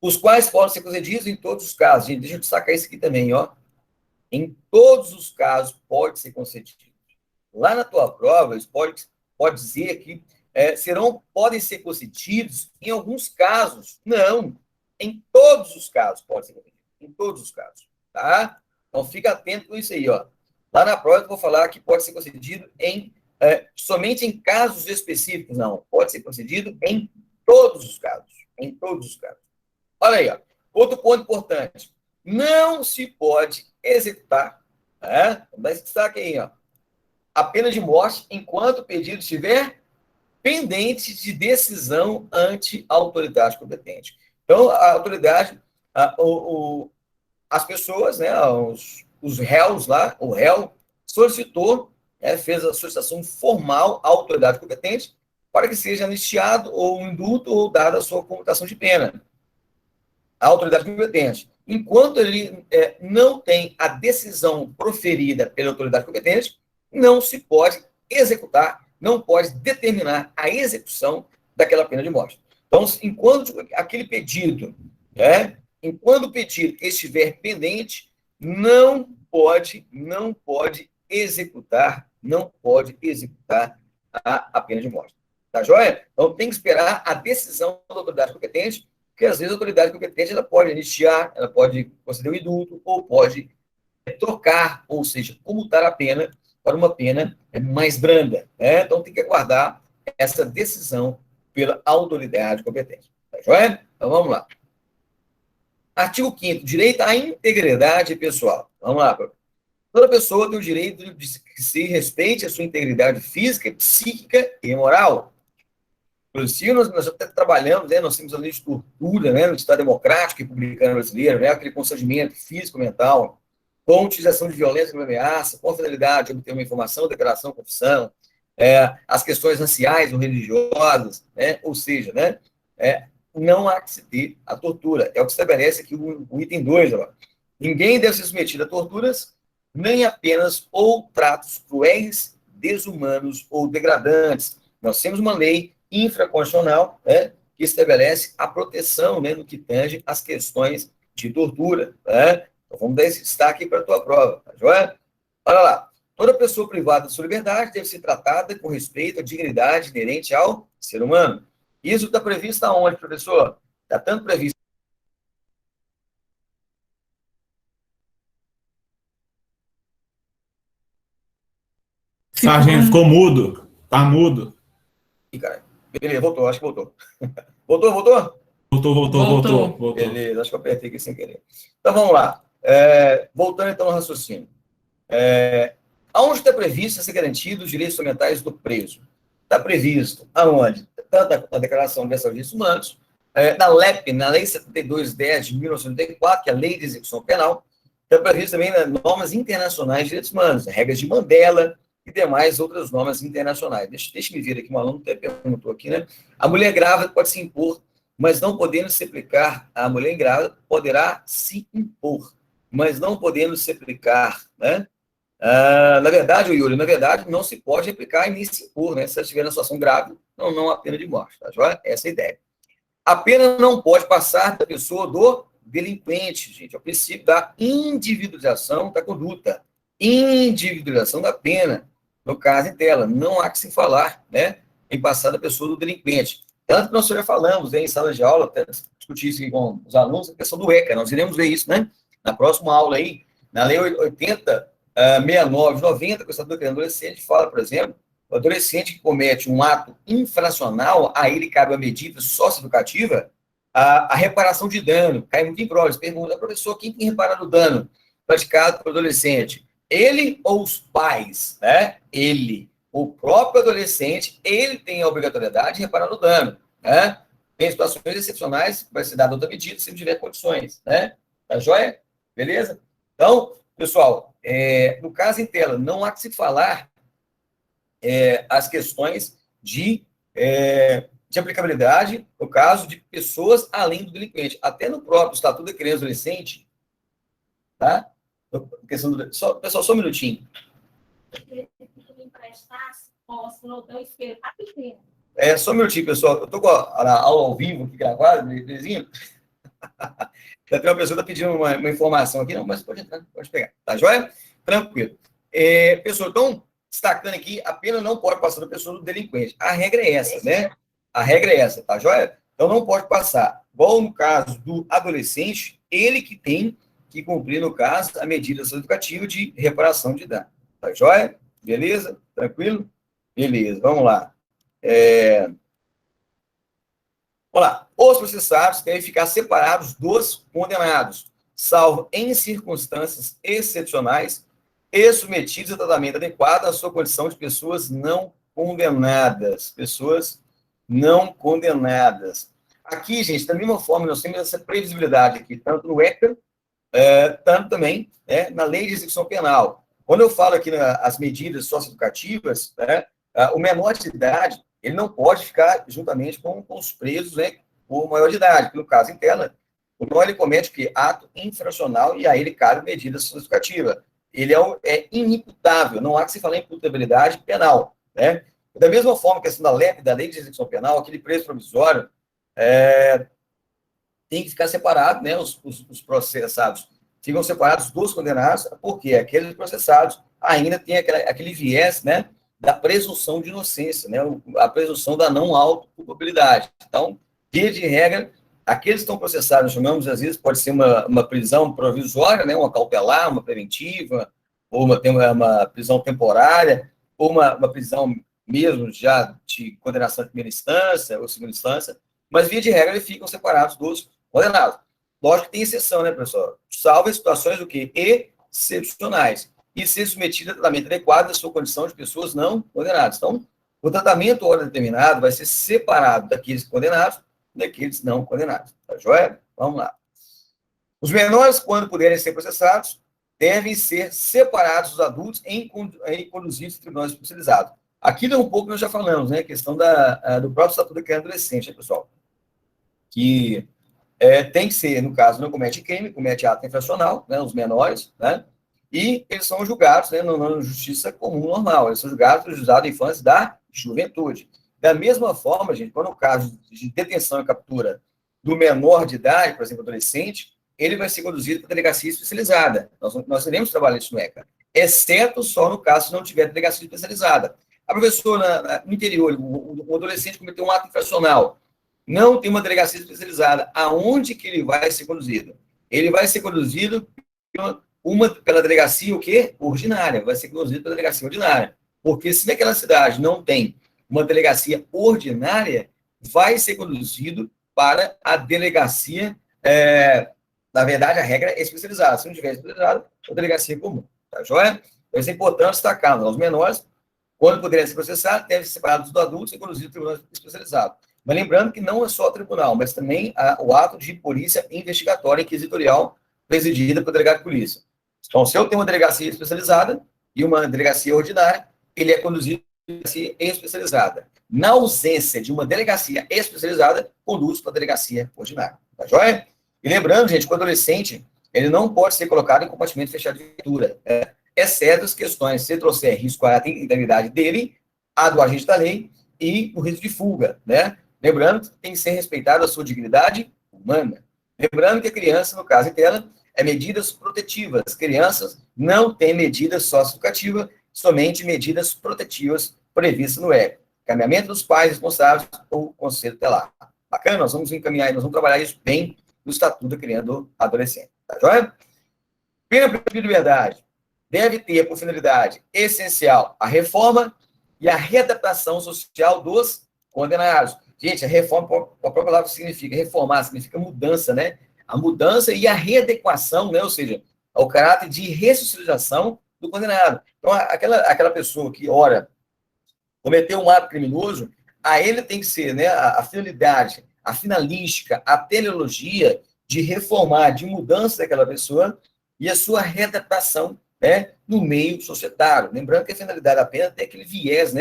os quais podem ser concedidos em todos os casos. Gente, deixa eu destacar isso aqui também, ó. Em todos os casos pode ser concedido. Lá na tua prova, eles pode dizer que podem ser concedidos em alguns casos. Não, em todos os casos pode ser concedido. Em todos os casos, tá? Então, fica atento com isso aí, ó. Lá na prova eu vou falar que pode ser concedido somente em casos específicos. Não, pode ser concedido em todos os casos. Em todos os casos. Olha aí, ó. Outro ponto importante. Não se pode executar, dá esse destaque aí, ó, a pena de morte enquanto o pedido estiver pendente de decisão ante a autoridade competente. Então, a autoridade, as pessoas, né, os réus lá, o réu solicitou, fez a solicitação formal à autoridade competente para que seja anistiado ou indulto ou dada a sua comutação de pena. A autoridade competente. Enquanto ele não tem a decisão proferida pela autoridade competente, não se pode executar, não pode determinar a execução daquela pena de morte. Então, enquanto aquele pedido, enquanto o pedido estiver pendente, não pode executar a pena de morte. Tá joia? Então, tem que esperar a decisão da autoridade competente, porque às vezes a autoridade competente ela pode iniciar, ela pode conceder o indulto, ou pode trocar, ou seja, comutar a pena para uma pena mais branda. Então, tem que aguardar essa decisão pela autoridade competente. Tá joia? Então, vamos lá. Artigo 5º, direito à integridade pessoal. Vamos lá. Toda pessoa tem o direito de que se respeite a sua integridade física, psíquica e moral. Inclusive, nós trabalhamos, nós temos a lei de tortura, no Estado Democrático e Republicano Brasileiro, aquele constrangimento físico, mental, com utilização de violência e ameaça, com a finalidade de obter uma informação, declaração, confissão, as questões raciais ou religiosas, ou seja, não há que se ter a tortura. É o que estabelece aqui o item 2. Ninguém deve ser submetido a torturas, nem apenas ou tratos cruéis, desumanos ou degradantes. Nós temos uma lei infraconstitucional, que estabelece a proteção, no que tange às questões de tortura. Então, vamos dar esse destaque para a tua prova, tá joia? Olha lá. Toda pessoa privada de sua liberdade deve ser tratada com respeito à dignidade inerente ao ser humano. Isso está previsto aonde, professor? Está tanto previsto. Sargento, ficou mudo. Tá mudo. Ih, cara. Beleza, voltou, acho que voltou. Voltou? Voltou. Beleza, acho que eu apertei aqui sem querer. Então, vamos lá. Voltando, então, ao raciocínio. Aonde está previsto ser garantido os direitos fundamentais do preso? Está previsto aonde? Tanto na Declaração Universal dos Direitos Humanos, na LEP, na Lei 7210 de 1984, que é a Lei de Execução Penal, está previsto também nas normas internacionais de direitos humanos, regras de Mandela e demais outras normas internacionais. Deixa eu ver aqui, um aluno até perguntou aqui, né? A mulher grávida pode se impor, mas não podendo se aplicar, a mulher grávida poderá se impor, mas não podendo se aplicar, na verdade, Yuri, não se pode aplicar e nem se impor, Se ela estiver na situação grave, não há pena de morte, tá joia? Essa é a ideia. A pena não pode passar da pessoa do delinquente, gente. É o princípio da individualização da conduta. Individualização da pena. No caso em tela, não há que se falar, em passar da pessoa do delinquente. Tanto que nós já falamos, em sala de aula, até discutir isso aqui com os alunos, a questão do ECA. Nós iremos ver isso, na próxima aula aí, na Lei 80, 69, 90, que o Estatuto da Criança e Adolescente fala, por exemplo, o adolescente que comete um ato infracional, a ele cabe a medida socioeducativa, a reparação de dano. Cai muito em prova. Pergunta, professor, quem tem reparado o dano praticado pelo adolescente? Ele ou os pais? Ele. O próprio adolescente, ele tem a obrigatoriedade de reparar o dano. Tem situações excepcionais, vai ser dada outra medida se não tiver condições. Tá joia? Beleza? Então, pessoal, no caso em tela, não há que se falar as questões de aplicabilidade, no caso de pessoas além do delinquente. Até no próprio Estatuto da Criança e Adolescente, tá? Pessoal, só um minutinho. Só um minutinho, pessoal. Eu estou com a aula ao vivo aqui gravada, belezinha? Tem uma pessoa que está pedindo uma informação aqui, não, mas pode entrar, pode pegar. Tá joia? Tranquilo. Pessoal, então, destacando aqui, a pena não pode passar da pessoa do delinquente. A regra é essa, A regra é essa, tá joia? Então, não pode passar. Igual no caso do adolescente, ele que tem que cumprir, no caso, a medida educativa de reparação de dano. Tá joia? Beleza? Tranquilo? Beleza, vamos lá. Vamos lá. Os processados devem ficar separados dos condenados, salvo em circunstâncias excepcionais e submetidos a tratamento adequado à sua condição de pessoas não condenadas. Pessoas não condenadas. Aqui, gente, da mesma forma, nós temos essa previsibilidade aqui, tanto no ECA, tanto também na Lei de Execução Penal. Quando eu falo aqui nas medidas socioeducativas, o menor de idade, ele não pode ficar juntamente com os presos, por maior de idade, que no caso em tela, o menor ele comete o quê? Ato infracional e aí ele cabe medida socioeducativa. Ele é inimputável, não há que se falar em imputabilidade penal, Da mesma forma, a questão da LEP, da Lei de Execução Penal, aquele preso provisório, tem que ficar separado, os processados ficam separados dos condenados, porque aqueles processados ainda têm aquele viés, da presunção de inocência, a presunção da não autoculpabilidade. Então, via de regra, aqueles que estão processados, chamamos, às vezes, pode ser uma prisão provisória, uma cautelar, uma preventiva, ou uma prisão temporária, ou uma prisão mesmo já de condenação de primeira instância ou segunda instância, mas, via de regra, eles ficam separados dos condenados. Lógico que tem exceção, pessoal? Salvo em situações do quê? Excepcionais. E ser submetido a tratamento adequado da sua condição de pessoas não condenadas. Então, o tratamento, hora determinado, vai ser separado daqueles condenados e daqueles não condenados. Tá joia? Vamos lá. Os menores, quando puderem ser processados, devem ser separados dos adultos e conduzidos a tribunais especializados. Aqui um pouco nós já falamos, a questão do próprio Estatuto da Criança e Adolescente, pessoal? Que tem que ser, no caso, não comete crime, comete ato infracional, os menores, e eles são julgados na justiça comum normal, eles são julgados no juizado da infância e da juventude. Da mesma forma, gente, quando o caso de detenção e captura do menor de idade, por exemplo, adolescente, ele vai ser conduzido para a delegacia especializada. Nós iremos trabalhar isso no ECA, exceto só no caso se não tiver delegacia especializada. A professora, no interior, o adolescente cometeu um ato infracional, não tem uma delegacia especializada. Aonde que ele vai ser conduzido? Ele vai ser conduzido pela delegacia, o quê? Ordinária. Vai ser conduzido pela delegacia ordinária. Porque se naquela cidade não tem uma delegacia ordinária, vai ser conduzido para a delegacia, na verdade, a regra é especializada. Se não tiver especializada, a delegacia comum. Tá joia? Então, isso é importante destacar. Os menores, quando puderem ser processados, devem ser separados dos adultos e conduzidos para o tribunal especializado. Mas lembrando que não é só o tribunal, mas também o ato de polícia investigatória inquisitorial presidida pelo delegado de polícia. Então, se eu tenho uma delegacia especializada e uma delegacia ordinária, ele é conduzido para a delegacia especializada. Na ausência de uma delegacia especializada, conduz para a delegacia ordinária. Tá joia? E lembrando, gente, que o adolescente, ele não pode ser colocado em compartimento fechado de viatura, exceto as questões, se trouxer risco à integridade dele, a do agente da lei e o risco de fuga, Lembrando que tem que ser respeitada a sua dignidade humana. Lembrando que a criança, no caso dela, é medidas protetivas. Crianças não têm medidas socioeducativas, somente medidas protetivas previstas no ECA. Encaminhamento dos pais responsáveis ou conselho tutelar. Bacana? Nós vamos encaminhar, nós vamos trabalhar isso bem no Estatuto da Criança e do Adolescente. Tá joia? Pena privativa de liberdade deve ter por finalidade essencial a reforma e a readaptação social dos condenados. Gente, a reforma, a própria palavra significa reformar, significa mudança, A mudança e a readequação, ou seja, ao caráter de ressocialização do condenado. Então, aquela pessoa que, ora, cometeu um ato criminoso, a ele tem que ser, a finalidade, a finalística, a teleologia de reformar, de mudança daquela pessoa e a sua readaptação, no meio societário. Lembrando que a finalidade da pena tem aquele viés,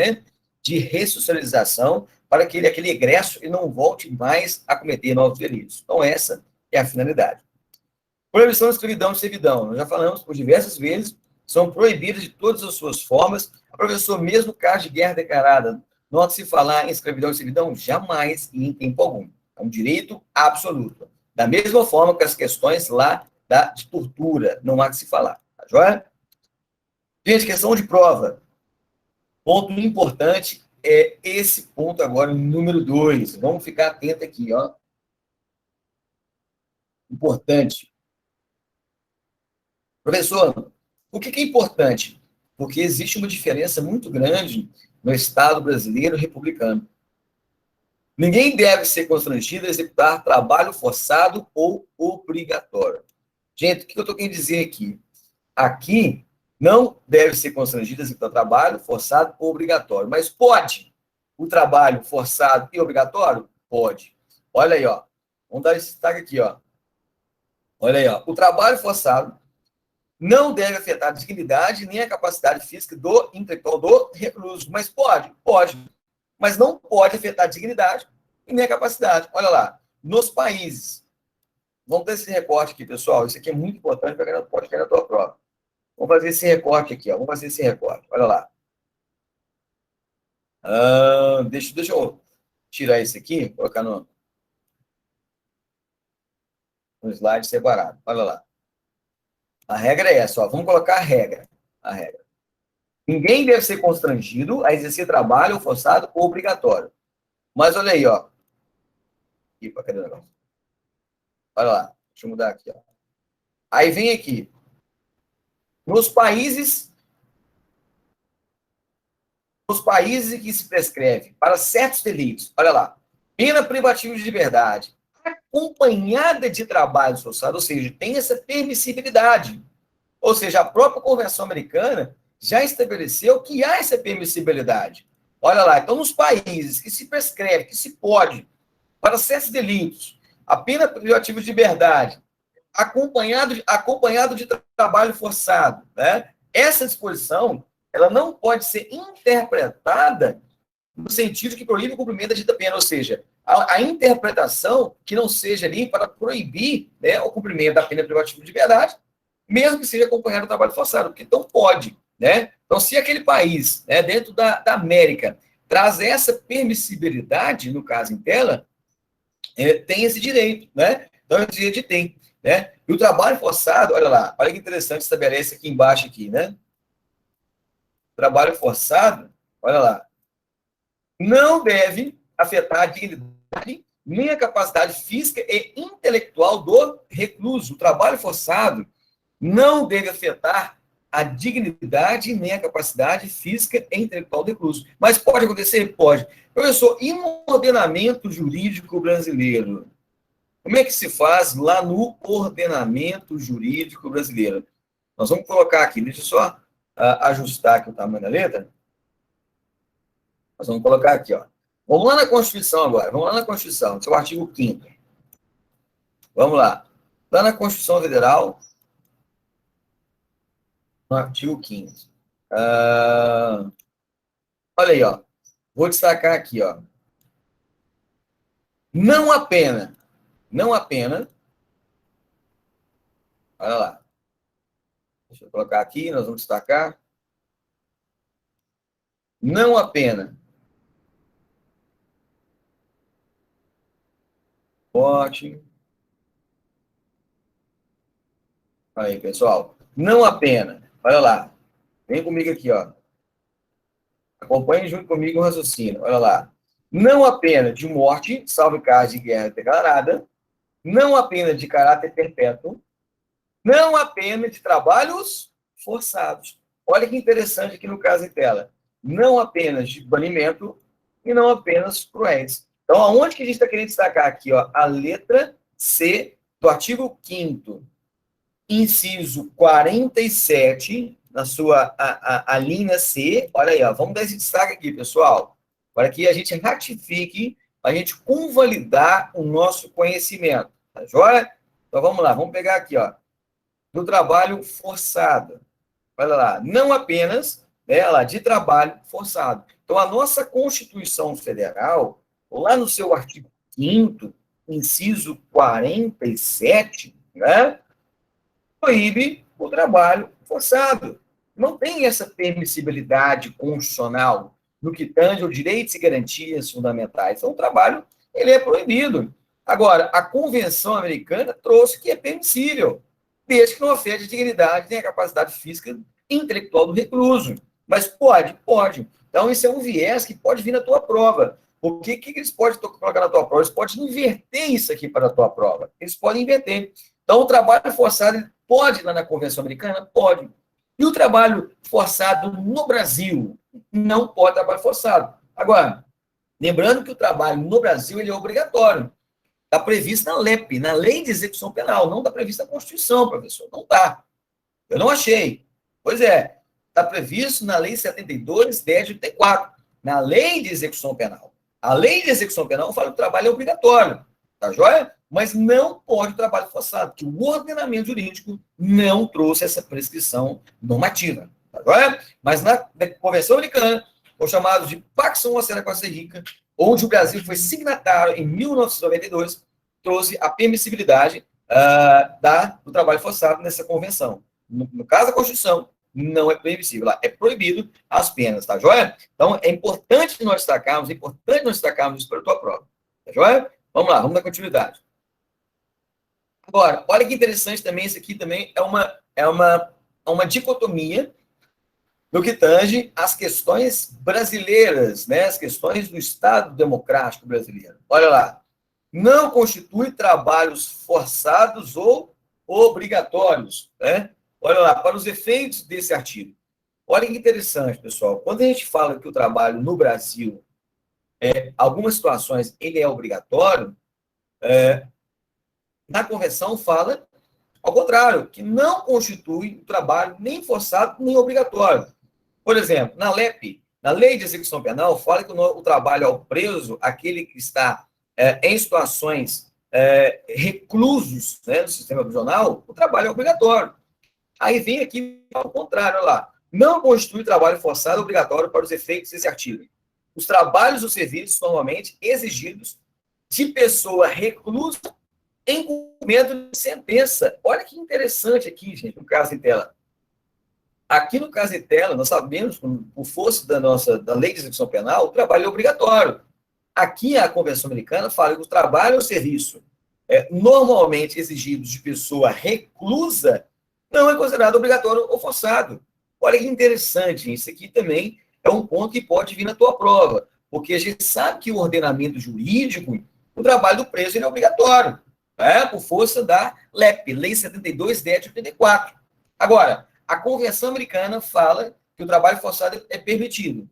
de ressocialização para que aquele egresso ele não volte mais a cometer novos delitos. Então, essa é a finalidade. Proibição de escravidão e servidão. Nós já falamos por diversas vezes, são proibidas de todas as suas formas. A professor, mesmo caso de guerra declarada, não há de se falar em escravidão e servidão? Jamais e em tempo algum. É um direito absoluto. Da mesma forma que as questões lá de tortura, não há de se falar. Tá joia? Gente, questão de prova. Ponto importante é esse ponto agora, número 2. Vamos ficar atento aqui, ó. Importante. Professor, o que é importante? Porque existe uma diferença muito grande no Estado brasileiro republicano. Ninguém deve ser constrangido a executar trabalho forçado ou obrigatório. Gente, o que eu estou querendo dizer aqui? Aqui, não deve ser constrangido a executar trabalho forçado ou obrigatório. Mas pode o trabalho forçado e obrigatório? Pode. Olha aí, ó. Vamos dar esse destaque aqui, ó. Olha aí, ó. O trabalho forçado não deve afetar a dignidade nem a capacidade física do intelectual do recluso. Mas pode, pode. Mas não pode afetar a dignidade e nem a capacidade. Olha lá, nos países. Vamos ter esse recorte aqui, pessoal. Isso aqui é muito importante para pode cair na tua prova. Vamos fazer esse recorte aqui, ó. Vamos fazer esse recorte. Olha lá. Deixa eu tirar isso aqui, colocar no slide separado. Olha lá. A regra é essa, ó. Vamos colocar a regra. A regra. Ninguém deve ser constrangido a exercer trabalho forçado ou obrigatório. Mas olha aí, ó. Aqui, cadê o negócio? Olha lá. Deixa eu mudar aqui, ó. Aí vem aqui. Nos países em que se prescreve para certos delitos, olha lá, pena privativa de liberdade, acompanhada de trabalho forçado, ou seja, tem essa permissibilidade. Ou seja, a própria Convenção Americana já estabeleceu que há essa permissibilidade. Olha lá, então nos países que se prescreve, que se pode, para certos delitos, a pena privativa de liberdade, acompanhado de trabalho forçado, né? Essa disposição, ela não pode ser interpretada no sentido que proíbe o cumprimento da dita pena, ou seja, a interpretação que não seja ali para proibir, né, o cumprimento da pena privativa de liberdade, mesmo que seja acompanhado do trabalho forçado, porque então pode, né? Então, se aquele país, né, dentro da América, traz essa permissibilidade, no caso em tela, tem esse direito, né? Então, esse direito tem, né? E o trabalho forçado, olha lá, olha que interessante, estabelece aqui embaixo, aqui, né? Trabalho forçado, olha lá, não deve afetar a dignidade nem a capacidade física e intelectual do recluso. O trabalho forçado não deve afetar a dignidade nem a capacidade física e intelectual do recluso. Mas pode acontecer? Pode. Professor, e no ordenamento jurídico brasileiro? Como é que se faz lá no ordenamento jurídico brasileiro? Nós vamos colocar aqui, deixa eu só ajustar aqui o tamanho da letra. Nós vamos colocar aqui, ó. Vamos lá na Constituição agora. Vamos lá na Constituição, seu artigo 5º. Vamos lá. Lá na Constituição Federal, no artigo 5º. Olha aí, ó. Vou destacar aqui, ó. Não há pena. Olha lá. Deixa eu colocar aqui, nós vamos destacar. Não há pena. Ótimo. Aí, pessoal. Não há pena. Olha lá. Vem comigo aqui, ó. Acompanhe junto comigo o raciocínio. Olha lá. Não há pena de morte, salvo caso de guerra declarada. Não há pena de caráter perpétuo. Não há pena de trabalhos forçados. Olha que interessante aqui no caso em tela. Não apenas de banimento e não apenas cruéis. Então, aonde que a gente está querendo destacar aqui? Ó, a letra C do artigo 5º, inciso 47, na sua a linha C. Olha aí, ó, vamos dar esse destaque aqui, pessoal, para que a gente ratifique, a gente convalidar o nosso conhecimento. Tá joia? Então, vamos lá, vamos pegar aqui, ó, do trabalho forçado. Olha lá, não apenas, né, olha lá, de trabalho forçado. Então, a nossa Constituição Federal, lá no seu artigo 5º, inciso 47, né, proíbe o trabalho forçado. Não tem essa permissibilidade constitucional no que tange aos direitos e garantias fundamentais. Então, o trabalho ele é proibido. Agora, a Convenção Americana trouxe que é permissível, desde que não afete a dignidade nem a capacidade física e intelectual do recluso. Mas pode, pode. Então, isso é um viés que pode vir na tua prova. O que eles podem colocar na tua prova? Eles podem inverter isso aqui para a tua prova. Eles podem inverter. Então, o trabalho forçado pode ir lá na Convenção Americana? Pode. E o trabalho forçado no Brasil? Não pode trabalho forçado. Agora, Lembrando que o trabalho no Brasil ele é obrigatório. Está previsto na LEP, na Lei de Execução Penal. Não está previsto na Constituição, professor. Não está. Eu não achei. Pois é. Está previsto na Lei 72, 10 de 84, na Lei de Execução Penal. A Lei de Execução Penal fala que o trabalho é obrigatório. Tá joia? Mas não pode trabalho forçado, porque o ordenamento jurídico não trouxe essa prescrição normativa. Tá joia? Mas na Convenção Americana, o chamado de Pax Summa Costa Rica, onde o Brasil foi signatário em 1992, trouxe a permissibilidade do trabalho forçado nessa convenção. No caso da Constituição, não é permissível, é proibido as penas, tá joia? Então, é importante nós destacarmos isso para a tua prova, tá joia? Vamos lá, vamos dar continuidade. Agora, olha que interessante também, isso aqui também é uma dicotomia no que tange às questões brasileiras, né? As questões do Estado Democrático Brasileiro. Olha lá, não constitui trabalhos forçados ou obrigatórios, né? Olha lá, para os efeitos desse artigo. Olha que interessante, pessoal. Quando a gente fala que o trabalho no Brasil, algumas situações, ele é obrigatório, na Convenção fala, ao contrário, que não constitui o trabalho nem forçado nem obrigatório. Por exemplo, na LEP, na Lei de Execução Penal, fala que o trabalho ao preso, aquele que está em situações reclusos, né, no sistema prisional, o trabalho é obrigatório. Aí vem aqui ao contrário, olha lá. Não constitui trabalho forçado obrigatório para os efeitos desse artigo. Os trabalhos ou serviços normalmente exigidos de pessoa reclusa em cumprimento de sentença. Olha que interessante aqui, gente, no caso em tela. Aqui no caso em tela, nós sabemos, por força da Lei de Execução Penal, o trabalho é obrigatório. Aqui a Convenção Americana fala que o trabalho ou serviço normalmente exigidos de pessoa reclusa não é considerado obrigatório ou forçado. Olha que interessante, isso aqui também é um ponto que pode vir na tua prova, porque a gente sabe que o ordenamento jurídico, o trabalho do preso ele é obrigatório, por força da LEP, Lei 72, 10 de 84. Agora, a Convenção Americana fala que o trabalho forçado é permitido.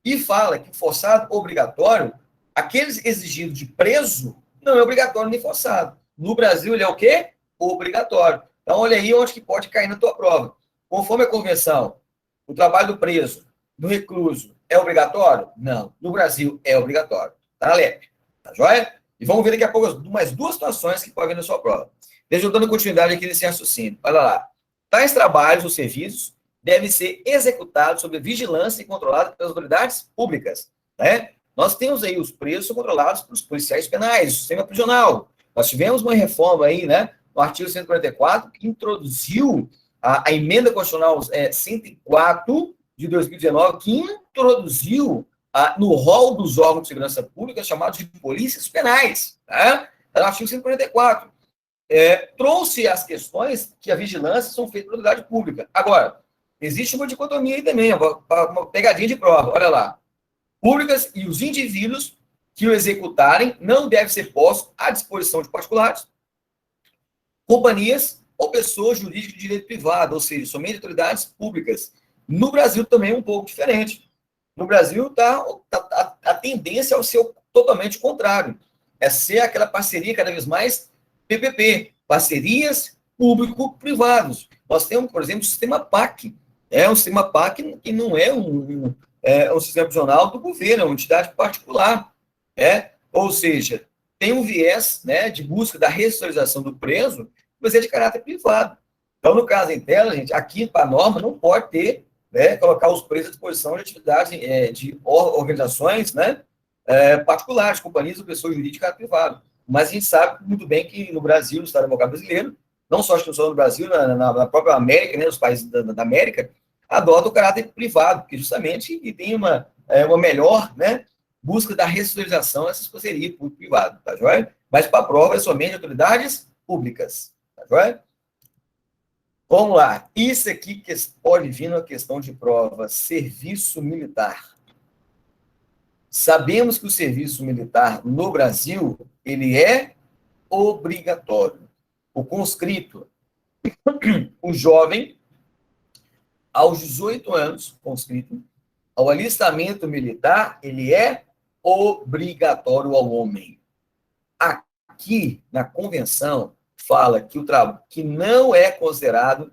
E fala que o forçado obrigatório, aqueles exigidos de preso, não é obrigatório nem forçado. No Brasil, ele é o quê? Obrigatório. Então, olha aí onde que pode cair na tua prova. Conforme a convenção, o trabalho do preso, do recluso, é obrigatório? Não. No Brasil, é obrigatório. Tá na LEP. Tá joia? E vamos ver daqui a pouco mais duas situações que podem vir na sua prova. Deixa eu dando continuidade aqui nesse raciocínio. Olha lá. Tais trabalhos ou serviços devem ser executados sob vigilância e controlados pelas autoridades públicas. Né? Nós temos aí os presos controlados pelos policiais penais, o sistema prisional. Nós tivemos uma reforma aí, né? No artigo 144, que introduziu a emenda constitucional 104 de 2019, que introduziu no rol dos órgãos de segurança pública chamados de polícias penais. Tá? No artigo 144. Trouxe as questões que a vigilância são feitas pela autoridade pública. Agora, existe uma dicotomia aí também, uma pegadinha de prova. Olha lá. Públicas e os indivíduos que o executarem não devem ser postos à disposição de particulares, companhias ou pessoas jurídicas de direito privado, ou seja, somente autoridades públicas. No Brasil também é um pouco diferente. No Brasil a tendência é ser totalmente contrário. É ser aquela parceria cada vez mais PPP, parcerias público-privados. Nós temos, por exemplo, o sistema PAC. É um sistema PAC que não é um sistema prisional do governo, é uma entidade particular. Ou seja, tem um viés, né, de busca da ressocialização do preso, mas é de caráter privado. Então, no caso em tela, gente, aqui, para a norma, não pode ter, colocar os presos à disposição de atividades de organizações, né, particulares, companhias ou pessoas jurídicas de caráter privado. Mas a gente sabe muito bem que no Brasil, no Estado Democrático Brasileiro, não só no Brasil, na própria América, né, os países da América, adota o caráter privado, porque justamente tem uma melhor, né, busca da ressocialização dessas parcerias público-privado, tá joia? Mas para a prova é somente autoridades públicas, tá joia? Vamos lá. Isso aqui que pode vir na questão de prova, serviço militar. Sabemos que o serviço militar no Brasil, ele é obrigatório. O conscrito, o jovem, aos 18 anos, conscrito, ao alistamento militar, ele é obrigatório ao homem. Aqui, na convenção, fala que que não é considerado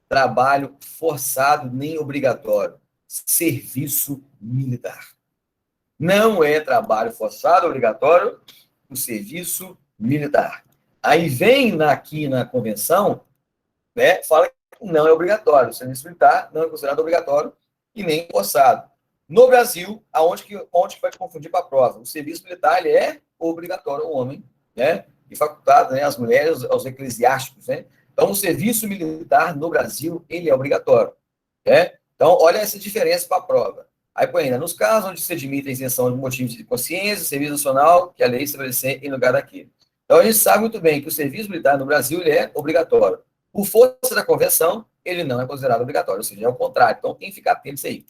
trabalho forçado nem obrigatório, serviço militar. Não é trabalho forçado, obrigatório, o serviço militar. Aí vem aqui na convenção, né, fala que não é obrigatório, o serviço militar não é considerado obrigatório e nem forçado. No Brasil, onde que vai te confundir para a prova? O serviço militar ele é obrigatório ao homem, né, e facultado, né, às mulheres, aos eclesiásticos, né? Então, o serviço militar no Brasil, ele é obrigatório, né? Então, olha essa diferença para a prova. Aí, põe ainda, nos casos onde se admite a isenção de motivos de consciência, serviço nacional, que a lei estabelecer em lugar daquilo. Então, a gente sabe muito bem que o serviço militar no Brasil ele é obrigatório. Por força da convenção, ele não é considerado obrigatório, ou seja, é o contrário. Então, tem que ficar atento a isso aí.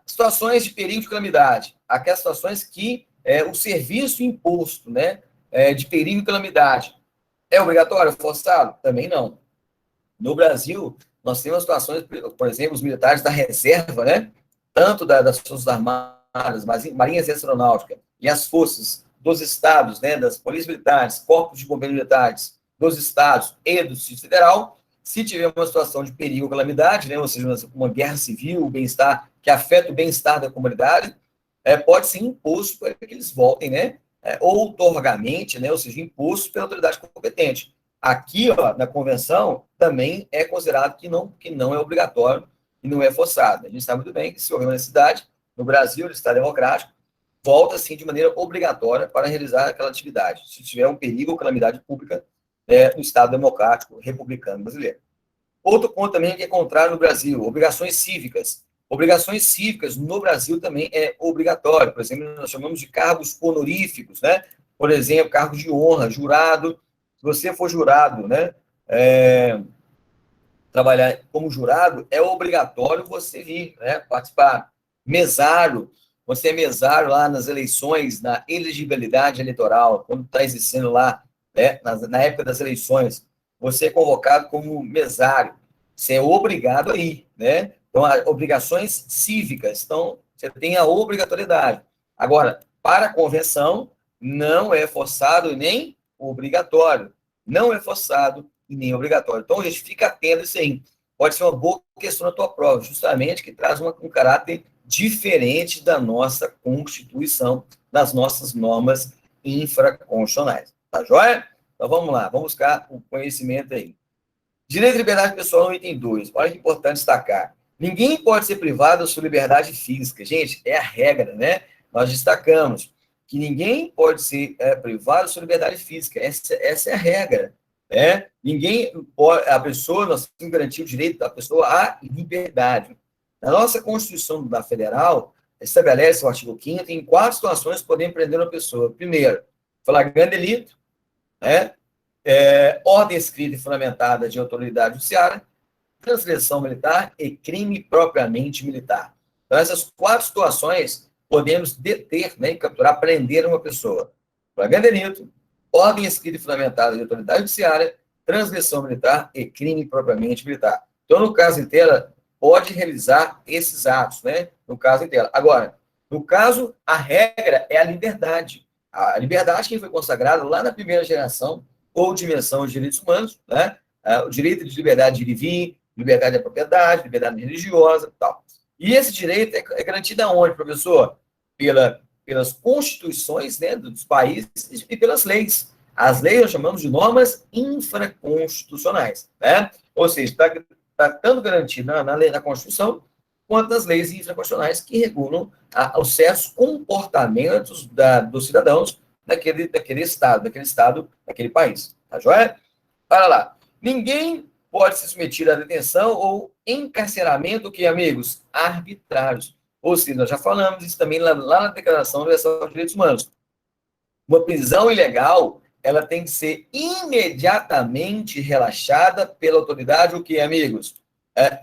Situações de perigo de calamidade. Aquelas situações que o serviço imposto, né, de perigo de calamidade, é obrigatório, forçado? Também não. No Brasil, nós temos situações, por exemplo, os militares da reserva, né, tanto das Forças Armadas, Marinha Exército Aeronáutica, e as forças dos estados, né, das polícias militares, corpos de bombeiros militares dos estados e do Distrito Federal, se tiver uma situação de perigo ou calamidade, né, ou seja, uma guerra civil, bem-estar, que afeta o bem-estar da comunidade, pode ser imposto para que eles voltem, né, outorgamente, né, ou seja, imposto pela autoridade competente. Aqui, ó, na convenção, também é considerado que não é obrigatório e não é forçado. A gente sabe muito bem que se houver uma necessidade, no Brasil, no Estado democrático, volta, sim, de maneira obrigatória para realizar aquela atividade, se tiver um perigo ou calamidade pública no Estado democrático republicano brasileiro. Outro ponto também que é contrário no Brasil, obrigações cívicas. Obrigações cívicas no Brasil também é obrigatório. Por exemplo, nós chamamos de cargos honoríficos, né? Por exemplo, cargos de honra, jurado. Se você for jurado, né, trabalhar como jurado, é obrigatório você vir, né, participar. Mesário, você é mesário lá nas eleições, na elegibilidade eleitoral, quando está exercendo lá, né, na época das eleições, você é convocado como mesário. Você é obrigado a ir, né? Então, obrigações cívicas. Então, você tem a obrigatoriedade. Agora, para a convenção, não é forçado nem obrigatório. Não é forçado e nem obrigatório. Então, a gente fica atento a isso aí. Pode ser uma boa questão na tua prova, justamente que traz um caráter diferente da nossa Constituição, das nossas normas infraconstitucionais. Tá joia? Então, vamos lá. Vamos buscar o conhecimento aí. Direito e liberdade pessoal no item 2. Olha que importante destacar. Ninguém pode ser privado da sua liberdade física. Gente, é a regra, né? Nós destacamos que ninguém pode ser privado da sua liberdade física. Essa é a regra. Né? Ninguém pode, a pessoa, nós temos que garantir o direito da pessoa à liberdade. Na nossa Constituição da Federal, estabelece o artigo 5º, em 4 situações que podem prender uma pessoa. Primeiro, flagrante delito, né? Ordem escrita e fundamentada de autoridade judiciária, transgressão militar e crime propriamente militar. Então, essas 4 situações podemos deter, né, capturar, prender uma pessoa. Flagrante delito, ordem escrita e fundamentada de autoridade judiciária, transgressão militar e crime propriamente militar. Então, no caso em tela, pode realizar esses atos, né? No caso em tela. Agora, no caso, a regra é a liberdade. A liberdade que foi consagrada lá na primeira geração ou dimensão de direitos humanos, né? O direito de liberdade de ir e vir, liberdade da propriedade, liberdade religiosa, tal. E esse direito é garantido aonde, professor? Pelas constituições, né, dos países e pelas leis. As leis nós chamamos de normas infraconstitucionais, né? Ou seja, está tanto garantido na lei da Constituição, quanto nas leis infraconstitucionais que regulam os certos comportamentos dos cidadãos daquele estado, daquele país. Tá joia? Para lá. Ninguém pode ser submetido à detenção ou encarceramento, que, amigos? Arbitrários. Ou seja, nós já falamos isso também lá na Declaração Universal dos Direitos Humanos. Uma prisão ilegal, ela tem que ser imediatamente relaxada pela autoridade, o que, amigos?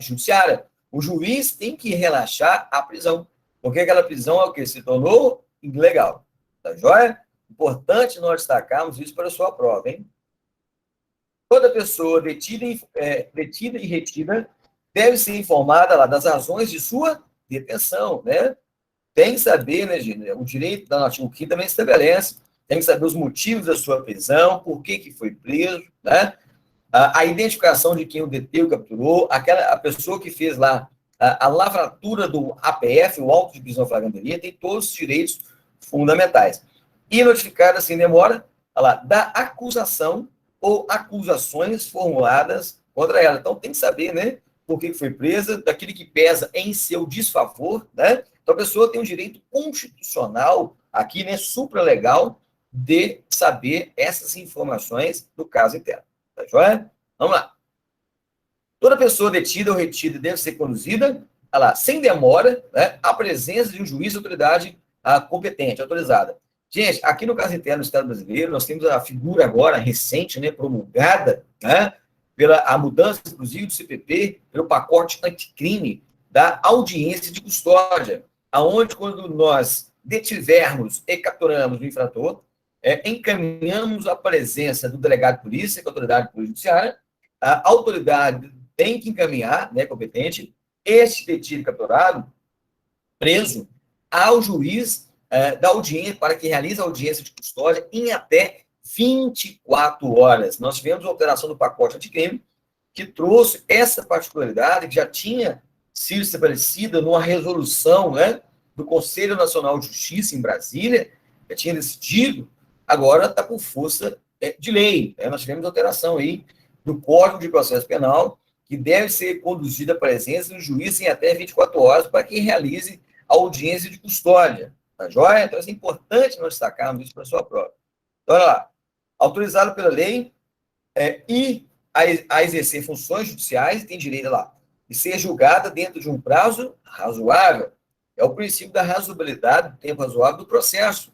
Judiciária. O juiz tem que relaxar a prisão, porque aquela prisão é o que? Se tornou ilegal. Tá joia? Importante nós destacarmos isso para a sua prova, hein? Toda pessoa detida e retida deve ser informada lá das razões de sua detenção, né? tem que saber, né, gente, o direito da artigo 5º também estabelece, tem que saber os motivos da sua prisão, por que foi preso, né? A identificação de quem o deteu, capturou, a pessoa que fez lá a lavratura do APF, o auto de prisão flagranteria, tem todos os direitos fundamentais. E notificada sem demora, lá, da acusação ou acusações formuladas contra ela. Então, tem que saber, né, por que foi presa, daquilo que pesa em seu desfavor, né? Então, a pessoa tem um direito constitucional, aqui, né, supralegal, de saber essas informações do caso interno. Tá joia? Vamos lá. Toda pessoa detida ou retida deve ser conduzida, lá, sem demora, né, à presença de um juiz de autoridade competente, autorizada. Gente, aqui no caso interno do Estado brasileiro, nós temos a figura agora recente, né, promulgada, né, pela a mudança, inclusive, do CPP, pelo pacote anticrime da audiência de custódia, aonde, quando nós detivermos e capturamos o infrator, encaminhamos a presença do delegado de polícia, que é a autoridade judiciária, a autoridade tem que encaminhar, né, competente, este detido capturado, preso, ao juiz da audiência, para que realize a audiência de custódia em até 24 horas. Nós tivemos uma alteração do pacote anticrime, que trouxe essa particularidade, que já tinha sido estabelecida numa resolução, né, do Conselho Nacional de Justiça em Brasília, já tinha decidido, agora está por força de lei. Nós tivemos alteração aí do Código de Processo Penal, que deve ser conduzida a presença do juiz em até 24 horas para que realize a audiência de custódia. Tá joia? Então, é importante nós destacarmos isso para a sua prova. Então, olha lá. Autorizado pela lei e a exercer funções judiciais, tem direito lá de ser julgada dentro de um prazo razoável. É o princípio da razoabilidade, do tempo razoável do processo,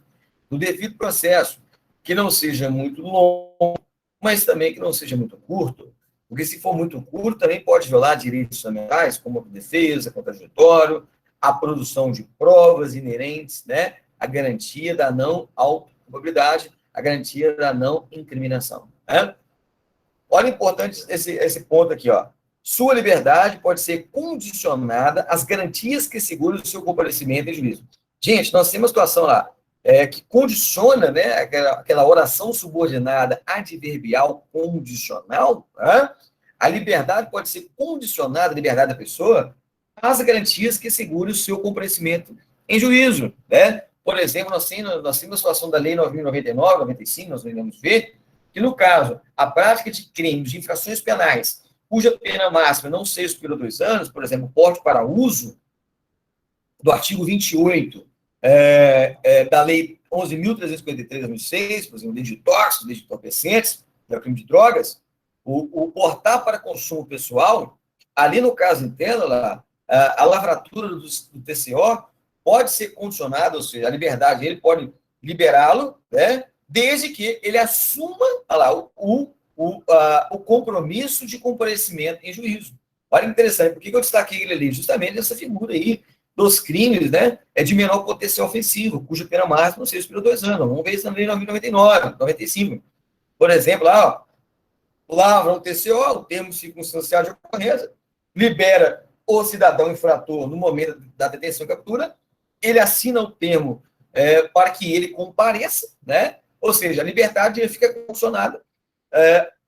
do devido processo, que não seja muito longo, mas também que não seja muito curto, porque se for muito curto, também pode violar direitos fundamentais, como a defesa, contraditório, a produção de provas inerentes, né, a garantia da não autoculpabilidade, a garantia da não incriminação. Né? Olha importante esse ponto aqui, ó. Sua liberdade pode ser condicionada às garantias que seguram o seu comparecimento em juízo. Gente, nós temos uma situação lá que condiciona, né, aquela oração subordinada adverbial condicional. Né? A liberdade pode ser condicionada, a liberdade da pessoa, às garantias que seguram o seu comparecimento em juízo. Né? Por exemplo, nós temos a situação da Lei 9.099, 95, nós iremos ver, que, no caso, a prática de crimes, de infrações penais, cuja pena máxima não seja superior a 2 anos, por exemplo, porte para uso, do artigo 28 da Lei 11.353 de 2006, por exemplo, lei de tóxicos, lei de entorpecentes, que é o crime de drogas, o portar para consumo pessoal, ali no caso interno, a lavratura do TCO pode ser condicionada, ou seja, a liberdade, ele pode liberá-lo, né, desde que ele assuma o compromisso de comparecimento em juízo. Olha que interessante, por que eu destaquei ele ali? Justamente essa figura aí dos crimes, né, de menor potencial ofensivo, cuja pena máxima não seja superior a 2 anos. Vamos ver isso na lei 9.099, 95. Por exemplo, lá, ó, lavra o TCO, o termo circunstancial de ocorrência, libera o cidadão infrator no momento da detenção e captura, ele assina o termo para que ele compareça, né? Ou seja, a liberdade fica condicionada,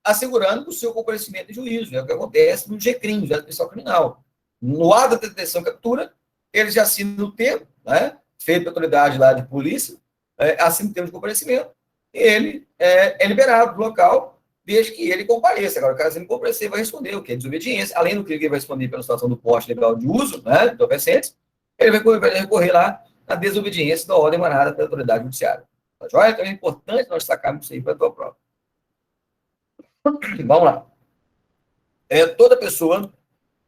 assegurando o seu comparecimento em juízo. É o que acontece no GCRIM, Juizado Especial Criminal. No ato da detenção e captura, ele já assina o termo, né, feito pela autoridade lá de polícia, assina o termo de comparecimento, e ele é liberado do local, desde que ele compareça. Agora, caso ele não comparecer, vai responder o que é desobediência, além do que ele vai responder pela situação do porte legal de uso, né, de entorpecentes, ele vai recorrer lá à desobediência da ordem emanada pela autoridade judiciária. Tá joia? Então é importante nós destacarmos isso aí para a tua prova. Vamos lá. Toda pessoa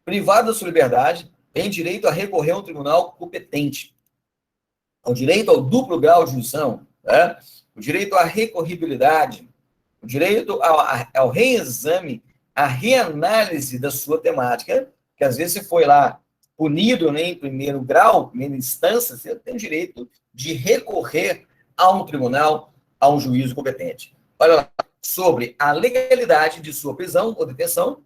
privada da sua liberdade tem direito a recorrer a um tribunal competente. O direito ao duplo grau de junção, né? O direito à recorribilidade, o direito ao reexame, à reanálise da sua temática, que às vezes você foi lá punido, né, em primeiro grau, primeira instância, você tem o direito de recorrer a um tribunal, a um juízo competente. Olha lá, sobre a legalidade de sua prisão ou detenção,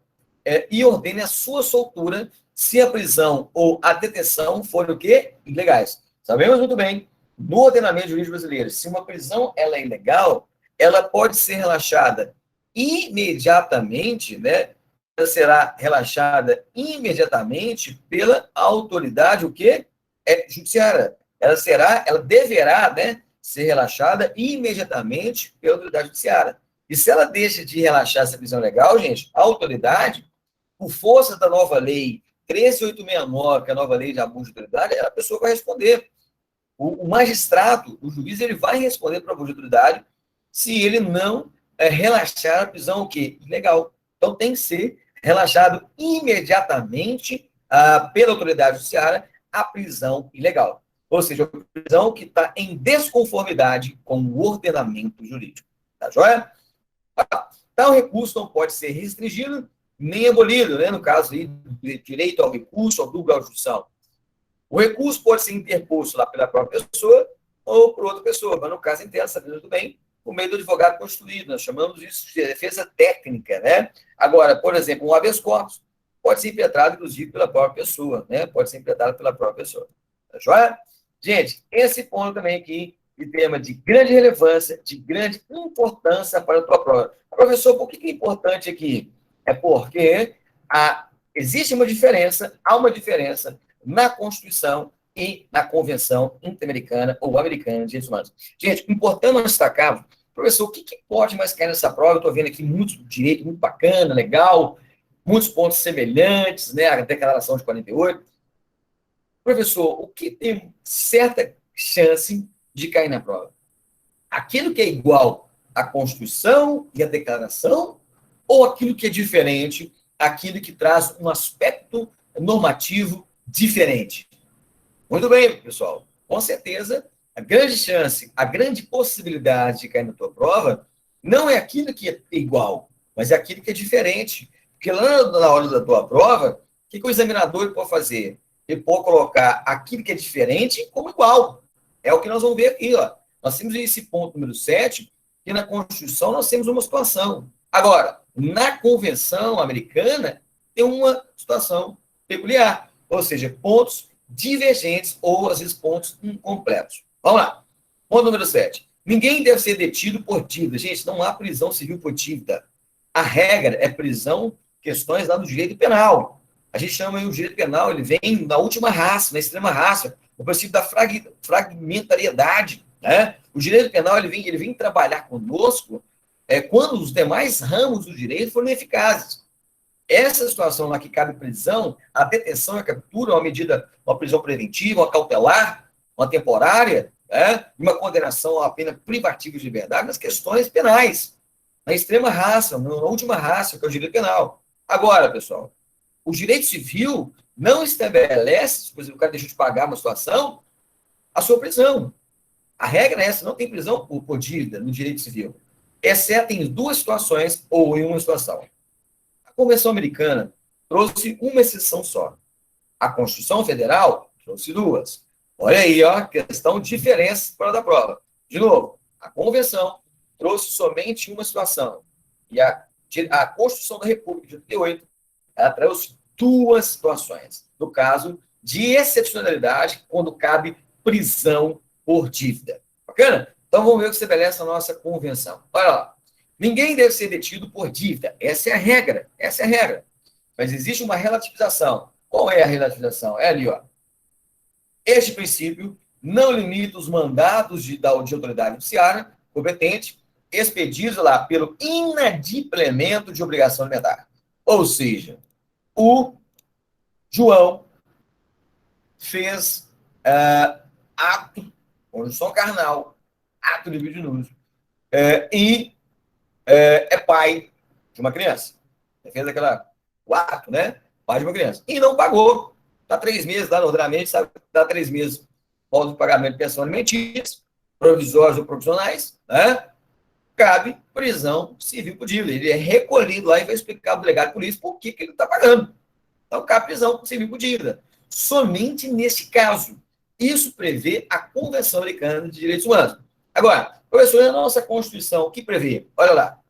e ordene a sua soltura se a prisão ou a detenção forem o quê? Ilegais. Sabemos muito bem, no ordenamento jurídico brasileiro, se uma prisão ela é ilegal, ela pode ser relaxada imediatamente, né? Ela será relaxada imediatamente pela autoridade, o quê? Judiciária. Ela deverá, né, ser relaxada imediatamente pela autoridade judiciária. E se ela deixa de relaxar essa prisão legal, gente, a autoridade, por força da nova lei 13.869, que é a nova lei de abuso de autoridade, a pessoa vai responder. O magistrado, o juiz, ele vai responder para a abuso de autoridade se ele não relaxar a prisão, o quê? Ilegal. Então, tem que ser relaxado imediatamente pela autoridade judiciária a prisão ilegal. Ou seja, a prisão que está em desconformidade com o ordenamento jurídico. Tá joia? Tal recurso não pode ser restringido nem abolido, né? No caso aí, direito ao recurso, ao dupla junção. O recurso pode ser interposto lá pela própria pessoa ou por outra pessoa, mas no caso interno, sabendo muito bem, por meio do advogado constituído. Nós chamamos isso de defesa técnica, né? Agora, por exemplo, um habeas corpus pode ser impetrado, inclusive, pela própria pessoa, né? Pode ser impetrado pela própria pessoa. Tá joia? Gente, esse ponto também aqui, de tema de grande relevância, de grande importância para a tua prova. Professor, por que é importante aqui? É porque existe uma diferença, há uma diferença na Constituição e na Convenção Interamericana ou Americana de Direitos Humanos. Gente, importante nós destacar, professor, o que pode mais cair nessa prova? Eu estou vendo aqui muito direito, muito bacana, legal, muitos pontos semelhantes, né? A Declaração de 48. Professor, o que tem certa chance de cair na prova? Aquilo que é igual à Constituição e à Declaração ou aquilo que é diferente, aquilo que traz um aspecto normativo diferente? Muito bem, pessoal. Com certeza, a grande chance, a grande possibilidade de cair na tua prova não é aquilo que é igual, mas é aquilo que é diferente. Porque lá na hora da tua prova, o que o examinador pode fazer? Ele pode colocar aquilo que é diferente como igual. É o que nós vamos ver aqui, ó. Nós temos esse ponto número 7, que na Constituição nós temos uma situação. Agora, na Convenção Americana, tem uma situação peculiar, ou seja, pontos divergentes ou, às vezes, pontos incompletos. Vamos lá. Ponto número 7. Ninguém deve ser detido por dívida. Gente, não há prisão civil por dívida. A regra é prisão, questões lá do direito penal. A gente chama aí o direito penal, ele vem na última raça, na extrema raça, o princípio da fragmentariedade. Né? O direito penal ele vem trabalhar conosco quando os demais ramos do direito foram ineficazes. Essa situação lá que cabe prisão, a detenção e a captura, uma prisão preventiva, uma cautelar, uma temporária, uma condenação a uma pena privativa de liberdade nas questões penais, na extrema raça, na última raça, que é o direito penal. Agora, pessoal, o direito civil não estabelece, por exemplo, o cara deixou de pagar uma situação, a sua prisão. A regra é essa, não tem prisão por dívida no direito civil, exceto em duas situações ou em uma situação. A Convenção Americana trouxe uma exceção só. A Constituição Federal trouxe duas. Olha aí, ó, questão de diferença para da prova. De novo, a Convenção trouxe somente uma situação. E a Constituição da República de 88, ela trouxe duas situações. No caso de excepcionalidade, quando cabe prisão por dívida. Bacana? Então, vamos ver o que estabelece a nossa Convenção. Olha lá. Ninguém deve ser detido por dívida. Essa é a regra. Essa é a regra. Mas existe uma relativização. Qual é a relativização? É ali, ó. Este princípio não limita os mandados de autoridade judiciária competente expedidos lá pelo inadimplemento de obrigação alimentar. Ou seja, o João fez ato, conjunção carnal, ato de libidinoso, e é pai de uma criança. Ele fez o ato, né? Pai de uma criança. E não pagou. Está 3 meses lá no ordenamento, sabe? Dá 3 meses pós o pagamento de pensão alimentícia, provisórios ou provisionais, né? Cabe prisão civil por dívida. Ele é recolhido lá e vai explicar ao delegado de polícia por que ele está pagando. Então, cabe prisão civil por dívida. Somente neste caso. Isso prevê a Convenção Americana de Direitos Humanos. Agora, professor, a nossa Constituição, o que prevê? Olha lá.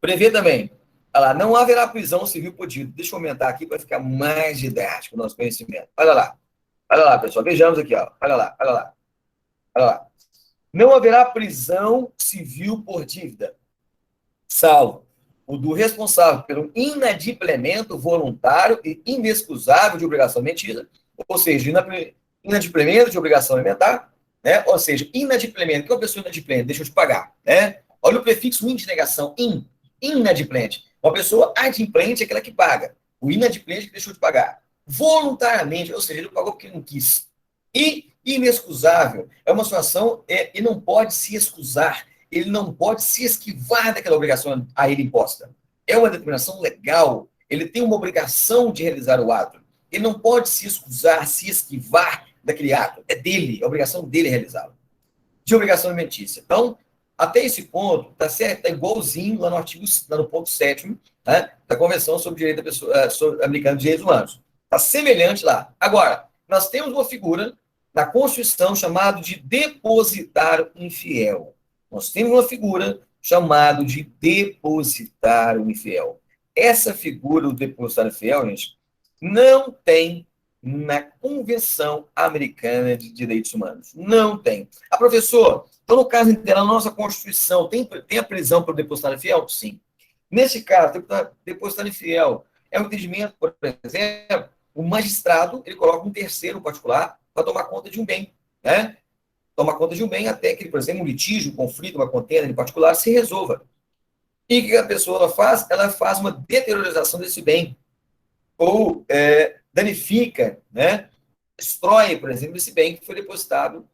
Prevê também, olha lá, não haverá prisão civil por dívida. Deixa eu aumentar aqui para ficar mais didático o nosso conhecimento. Olha lá. Olha lá, pessoal, vejamos aqui, ó. Olha lá, olha lá, olha lá. Não haverá prisão civil por dívida, salvo o do responsável pelo inadimplemento voluntário e inexcusável de obrigação mentida, ou seja, inadimplemento de obrigação alimentar, né? Ou seja, inadimplemento, que uma pessoa inadimplente deixou de pagar, né? Olha o prefixo in de negação, inadimplente. Uma pessoa adimplente é aquela que paga, o inadimplente que deixou de pagar. Voluntariamente, ou seja, ele pagou porque não quis. E inexcusável é uma situação e não pode se excusar, ele não pode se esquivar daquela obrigação a ele imposta. É uma determinação legal, ele tem uma obrigação de realizar o ato. Ele não pode se excusar, se esquivar daquele ato. É dele, é obrigação dele realizá-lo. De obrigação alimentícia. Então, até esse ponto, está certo, está igualzinho lá no artigo, lá no ponto 7º, né, da Convenção sobre o Direito da Pessoa, Americana de Direitos Humanos. Está semelhante lá. Agora, nós temos uma figura na Constituição chamada de depositário infiel. Nós temos uma figura chamada de depositário infiel. Essa figura do depositário infiel, gente, não tem na Convenção Americana de Direitos Humanos. Não tem. Ah, professor, então no caso inteiro, a nossa Constituição tem a prisão para o depositário infiel? Sim. Nesse caso, depositário infiel é um entendimento, por exemplo, o magistrado, ele coloca um terceiro particular para tomar conta de um bem, né? Tomar conta de um bem até que, por exemplo, um litígio, um conflito, uma contenda em particular se resolva. E o que a pessoa ela faz? Ela faz uma deteriorização desse bem, ou danifica, né? Destrói, por exemplo, esse bem que foi depositado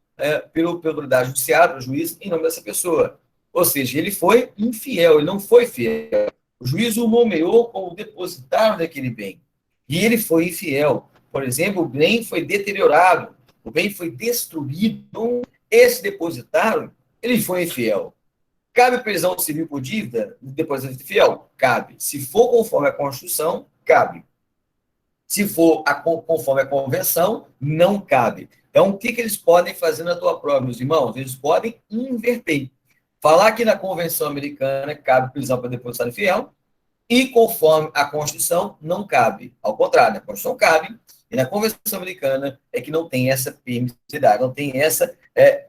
pela autoridade judiciária, pelo juiz, em nome dessa pessoa. Ou seja, ele foi infiel, ele não foi fiel. O juiz o nomeou como depositário daquele bem. E ele foi infiel. Por exemplo, o bem foi deteriorado, o bem foi destruído. Então, esse depositário, ele foi infiel. Cabe prisão civil por dívida do depositário infiel? Cabe. Se for conforme a Constituição, cabe. Se for conforme a convenção, não cabe. Então, o que eles podem fazer na tua prova, meus irmãos? Eles podem inverter. Falar que na Convenção Americana cabe prisão para depositário infiel e, conforme a Constituição, não cabe. Ao contrário, na Constituição cabe e na Convenção Americana é que não tem essa permissibilidade, não tem essa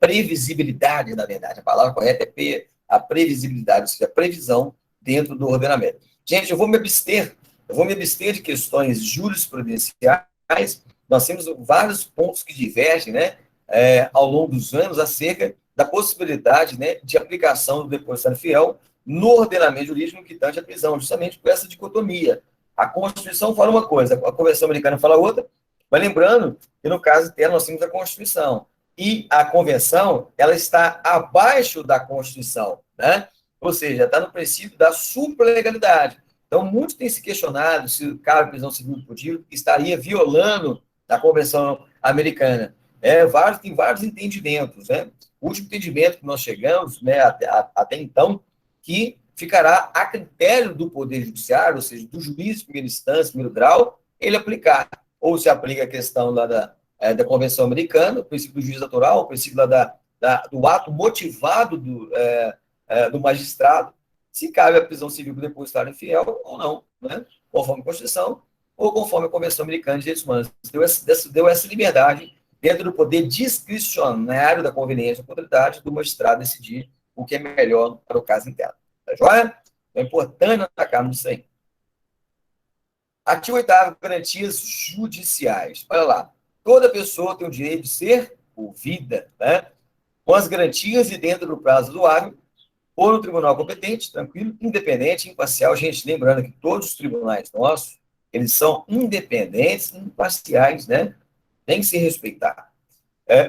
previsibilidade, na verdade. A palavra correta é a previsibilidade, ou seja, a previsão dentro do ordenamento. Gente, eu vou me abster de questões jurisprudenciais. Nós temos vários pontos que divergem, né, ao longo dos anos, acerca da possibilidade, né, de aplicação do depositário fiel no ordenamento jurídico que tange a prisão, justamente por essa dicotomia. A Constituição fala uma coisa, a Convenção Americana fala outra, mas lembrando que, no caso interno, nós temos a Constituição. E a Convenção, ela está abaixo da Constituição, né? Ou seja, está no princípio da supralegalidade. Então, muitos têm se questionado se cabe prisão civil por dívida, que estaria violando a Convenção Americana. Tem vários entendimentos, né? O último entendimento que nós chegamos, né, até então, que ficará a critério do Poder Judiciário, ou seja, do juiz de primeira instância, primeiro grau, ele aplicar. Ou se aplica a questão lá da Convenção Americana, o princípio do juiz natural, o princípio lá do ato motivado do magistrado, se cabe a prisão civil por depositário infiel ou não, né? Conforme a Constituição ou conforme a Convenção Americana de Direitos Humanos. Deu essa liberdade dentro do poder discricionário da conveniência e oportunidade do magistrado decidir o que é melhor para o caso interno. Tá joia? É importante atacar nisso aí. Artigo 8º, garantias judiciais. Olha lá. Toda pessoa tem o direito de ser ouvida, né? Com as garantias e dentro do prazo razoável, ou no tribunal competente, tranquilo, independente, imparcial. Gente, lembrando que todos os tribunais nossos, eles são independentes e imparciais, né? Tem que se respeitar.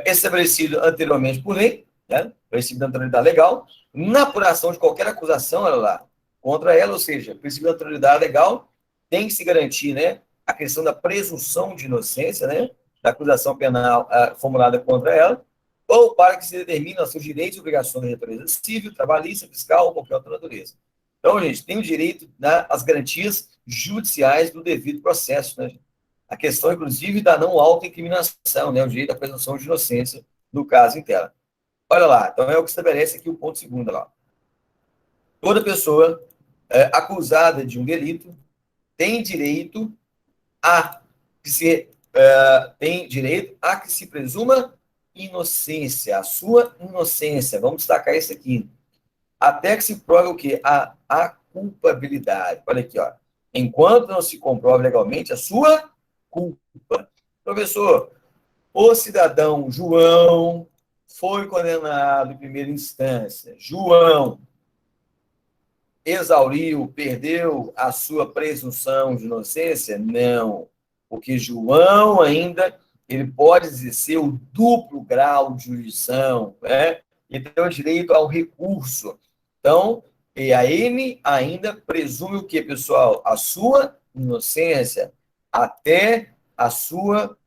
Estabelecido anteriormente por lei, né? Princípio da neutralidade legal, na apuração de qualquer acusação, olha lá, contra ela, ou seja, princípio da neutralidade legal, tem que se garantir, né, a questão da presunção de inocência, né, da acusação penal formulada contra ela, ou para que se determine os seus direitos e obrigações de natureza civil, trabalhista, fiscal ou qualquer outra natureza. Então, gente, tem o direito, né, às garantias judiciais do devido processo, né, gente? A questão, inclusive, da não autoincriminação, né, o direito à presunção de inocência no caso interno. Olha lá, então é o que estabelece aqui o ponto segundo lá. Toda pessoa acusada de um delito tem direito a ser tem direito a que se presuma inocência, a sua inocência. Vamos destacar isso aqui. Até que se prove o quê? A culpabilidade. Olha aqui, ó. Enquanto não se comprove legalmente a sua culpa. Professor, o cidadão João foi condenado em primeira instância. João exauriu, perdeu a sua presunção de inocência? Não, porque João ainda ele pode exercer o duplo grau de jurisdição, né? E tem o direito ao recurso. Então, e a N ainda presume o que, pessoal? A sua inocência, até a sua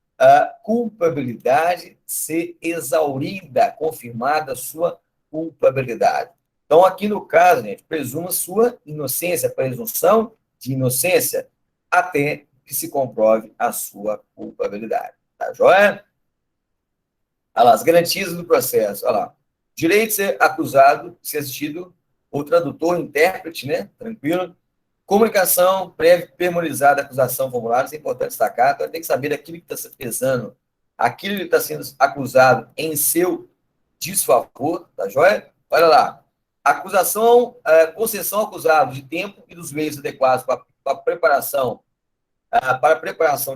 culpabilidade ser exaurida, confirmada a sua culpabilidade. Então, aqui no caso, gente, presuma sua inocência, presunção de inocência, até que se comprove a sua culpabilidade. Tá joia? Olha lá, as garantias do processo. Olha lá. Direito de ser acusado, ser assistido ou tradutor, intérprete, né? Tranquilo. Comunicação prévia, permemorizada da acusação formulária, isso é importante destacar. Então, tem que saber daquilo que está se pesando, aquilo que está sendo acusado em seu desfavor, tá joia? Olha lá. Acusação, concessão ao acusado de tempo e dos meios adequados para a preparação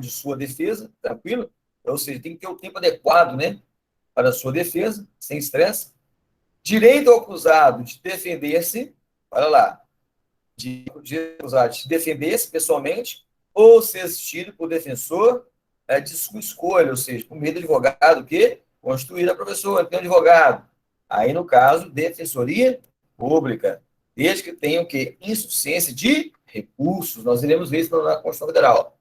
de sua defesa, tranquilo? Ou seja, tem que ter o tempo adequado, né, para a sua defesa, sem estresse. Direito ao acusado de defender-se, olha lá, de acusado de defender-se pessoalmente ou ser assistido por defensor de sua escolha, ou seja, por meio do advogado que constituir a professora, tem um advogado. Aí, no caso, defensoria pública, desde que tenha o quê? Insuficiência de recursos. Nós iremos ver isso na Constituição Federal.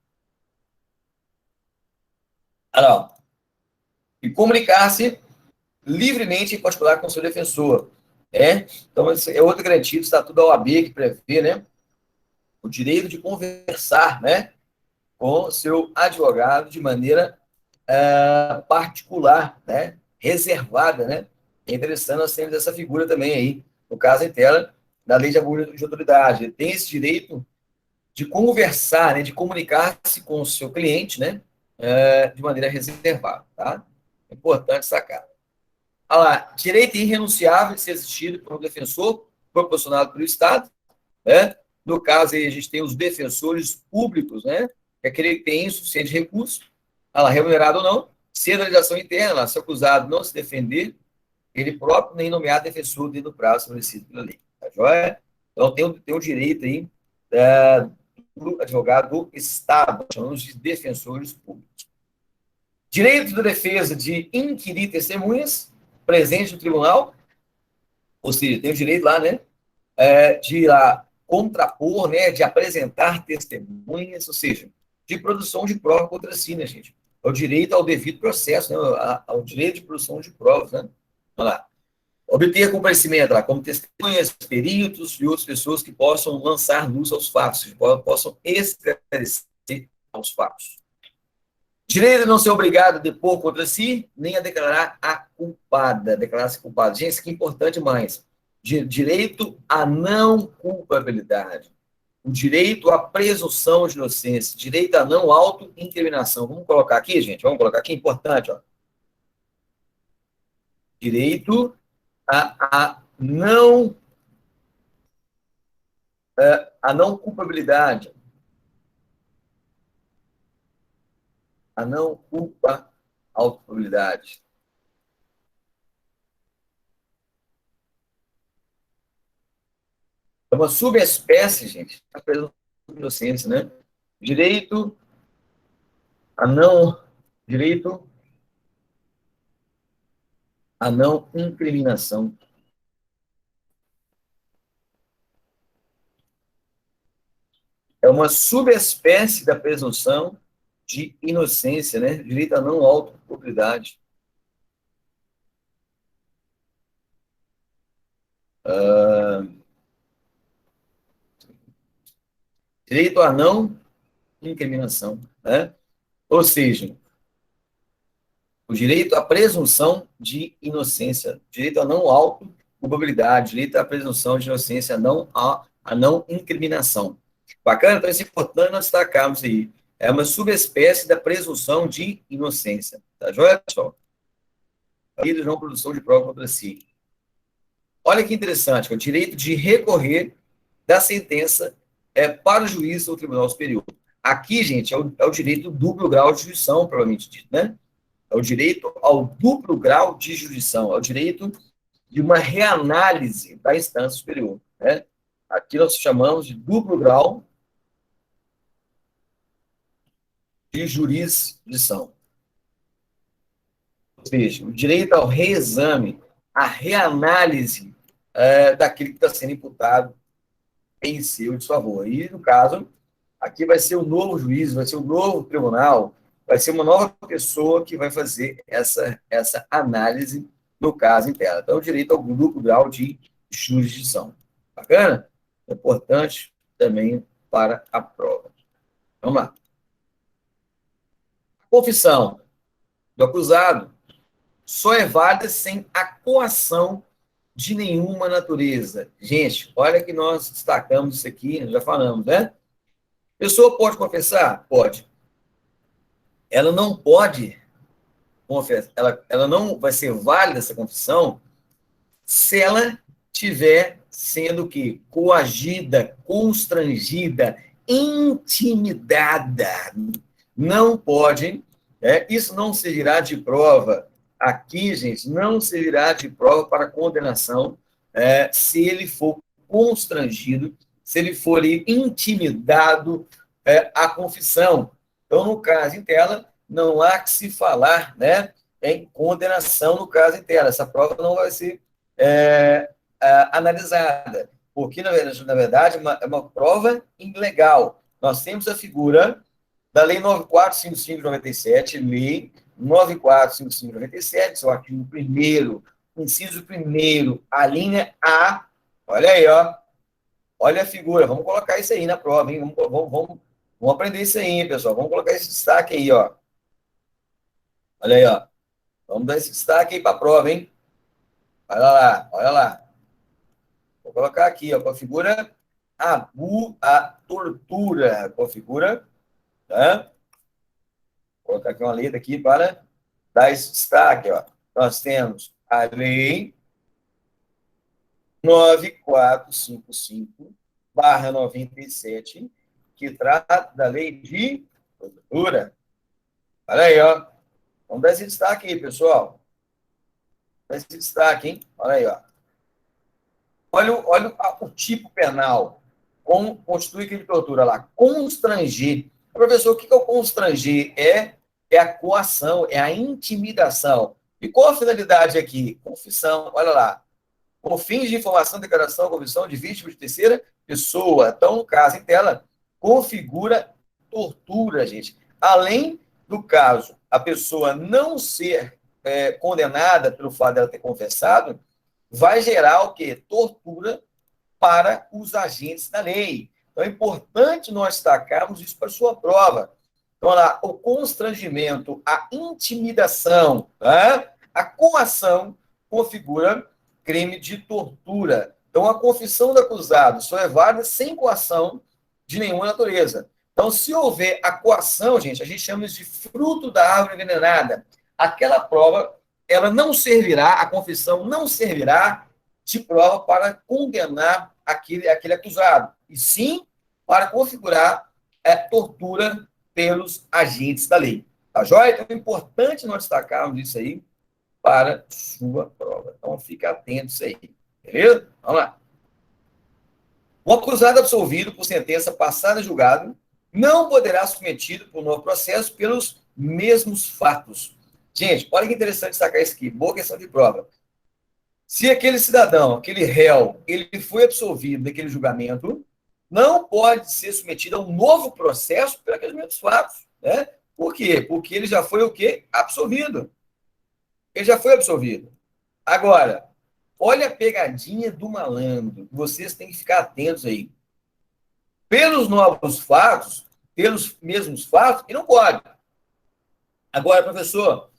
Não. E comunicar-se livremente, em particular, com o seu defensor. Então, esse é outro garantia do Estatuto da OAB que prevê, né, o direito de conversar, né, com o seu advogado de maneira particular, né, reservada, né. É interessante nós termos essa figura também aí, no caso em tela, da lei de abuso de autoridade. Ele tem esse direito de conversar, né, de comunicar-se com o seu cliente, né, de maneira reservada, tá? É importante sacar. Olha lá, direito irrenunciável de ser assistido por um defensor proporcionado pelo Estado, né? No caso aí, a gente tem os defensores públicos, né? Que é aquele que tem insuficiente recurso, olha lá, remunerado ou não, se a legislação interna, se o acusado não se defender, ele próprio nem nomear defensor dentro do prazo estabelecido pela lei. Tá joia? Então, tem o direito aí do advogado do Estado, chamamos de defensores públicos. Direito da defesa de inquirir testemunhas presentes no tribunal, ou seja, tem o direito lá, né, de ir lá contrapor, né, de apresentar testemunhas, ou seja, de produção de prova contra si, né, gente? É o direito ao devido processo, né, ao direito de produção de provas, né? Vamos lá. Obter comparecimento lá, como testemunhas, peritos e outras pessoas que possam lançar luz aos fatos, que possam esclarecer aos fatos. Direito a não ser obrigado a depor contra si, nem a declarar a culpada, declarar-se culpado. Gente, isso aqui é importante mais. Direito à não culpabilidade. O direito à presunção de inocência. Direito à não autoincriminação. Vamos colocar aqui, gente? Vamos colocar aqui, importante, ó. Direito a não culpabilidade. A não culpa, autoculpabilidade. É uma subespécie, gente, da presunção de inocência, né? Direito a não incriminação. É uma subespécie da presunção de inocência, né? Direito a não autoculpabilidade. Direito a não incriminação, né? Ou seja, o direito à presunção de inocência, direito a não autoculpabilidade, direito à presunção de inocência, a não incriminação. Bacana? Então, isso é importante nós destacarmos aí. É uma subespécie da presunção de inocência. Tá joia, pessoal? E de não produção de prova contra si. Olha que interessante, o direito de recorrer da sentença para o juiz ou tribunal superior. Aqui, gente, é o direito do duplo grau de jurisdição, provavelmente dito, né? É o direito ao duplo grau de jurisdição, é o direito de uma reanálise da instância superior, né? Aqui nós chamamos de duplo grau de jurisdição. Ou seja, o direito ao reexame, a reanálise daquilo que está sendo imputado em seu desfavor. E, no caso, aqui vai ser o novo juiz, vai ser o novo tribunal, vai ser uma nova pessoa que vai fazer essa análise no caso em tela. Então, o direito ao duplo grau de jurisdição. Bacana? É importante também para a prova. Vamos lá. A confissão do acusado só é válida sem a coação de nenhuma natureza. Gente, olha que nós destacamos isso aqui, já falamos, né? A pessoa pode confessar? Pode. Ela não pode confessar, ela não vai ser válida essa confissão se ela tiver sendo que coagida, constrangida, intimidada. Não pode, isso não servirá de prova. Aqui, gente, não servirá de prova para condenação se ele for constrangido, se ele for intimidado à confissão. Então, no caso em tela, não há que se falar, né, em condenação no caso em tela. Essa prova não vai ser analisada, porque, na verdade, é uma prova ilegal. Nós temos a figura da Lei 9455 de 97, Lei 9455 de 97, seu artigo 1º, inciso 1º, a linha A. Olha aí, ó. Olha a figura. Vamos colocar isso aí na prova, hein? Vamos aprender isso aí, hein, pessoal? Vamos colocar esse destaque aí, ó. Olha aí, ó. Vamos dar esse destaque aí para a prova, hein? Olha lá, olha lá. Vou colocar aqui, ó, configura a tortura. Configura, tá? Vou colocar aqui uma letra aqui para dar esse destaque, ó. Nós temos a lei 9455/97, que trata da lei de tortura. Olha aí, ó. Vamos dar esse destaque aí, pessoal. Dá esse destaque, hein? Olha aí, ó. Olha o tipo penal. Como constitui crime de tortura lá? Constranger. Professor, o que é o constranger? É a coação, é a intimidação. E qual a finalidade aqui? Confissão. Olha lá. Com fins de informação, declaração, confissão de vítima de terceira pessoa. Então, no caso em tela, configura tortura, gente. Além do caso, a pessoa não ser condenada pelo fato dela ter confessado, vai gerar o quê? Tortura para os agentes da lei. Então, é importante nós destacarmos isso para a sua prova. Então, lá, o constrangimento, a intimidação, tá? A coação configura crime de tortura. Então, a confissão do acusado só é válida sem coação de nenhuma natureza. Então, se houver a coação, gente, a gente chama isso de fruto da árvore envenenada. Aquela prova, ela não servirá, a confissão não servirá de prova para condenar aquele acusado, e sim para configurar tortura pelos agentes da lei. Tá joia? Então, é importante nós destacarmos isso aí para sua prova. Então, fique atento a isso aí. Beleza? Vamos lá. O acusado absolvido por sentença passada em julgado não poderá ser submetido por novo processo pelos mesmos fatos. Gente, olha que interessante destacar isso aqui. Boa questão de prova. Se aquele cidadão, aquele réu, ele foi absolvido daquele julgamento, não pode ser submetido a um novo processo por aqueles mesmos fatos, né? Por quê? Porque ele já foi o quê? Absolvido. Ele já foi absolvido. Agora, olha a pegadinha do malandro. Vocês têm que ficar atentos aí. Pelos novos fatos, pelos mesmos fatos, ele não pode. Agora, professor,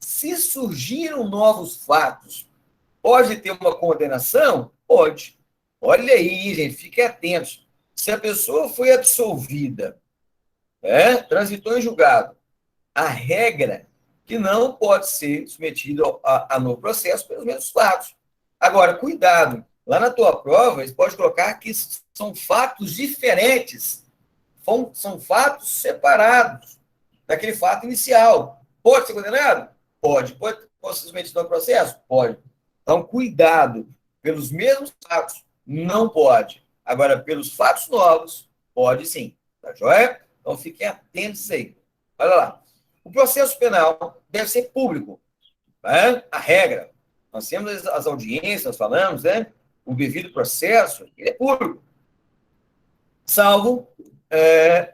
se surgiram novos fatos, pode ter uma condenação? Pode. Olha aí, gente, fiquem atentos. Se a pessoa foi absolvida transitou em julgado. A regra que não pode ser submetido a novo processo pelos mesmos fatos. Agora, cuidado, lá na tua prova, você pode colocar que são fatos diferentes, são fatos separados daquele fato inicial. Pode ser condenado? Pode. Pode ser submetido ao processo? Pode. Então, cuidado, pelos mesmos fatos, não pode. Agora, pelos fatos novos, pode sim. Tá joia? Então, fiquem atentos aí. Olha lá. O processo penal deve ser público. Né? A regra. Nós temos as audiências, nós falamos, né? O devido processo, ele é público. Salvo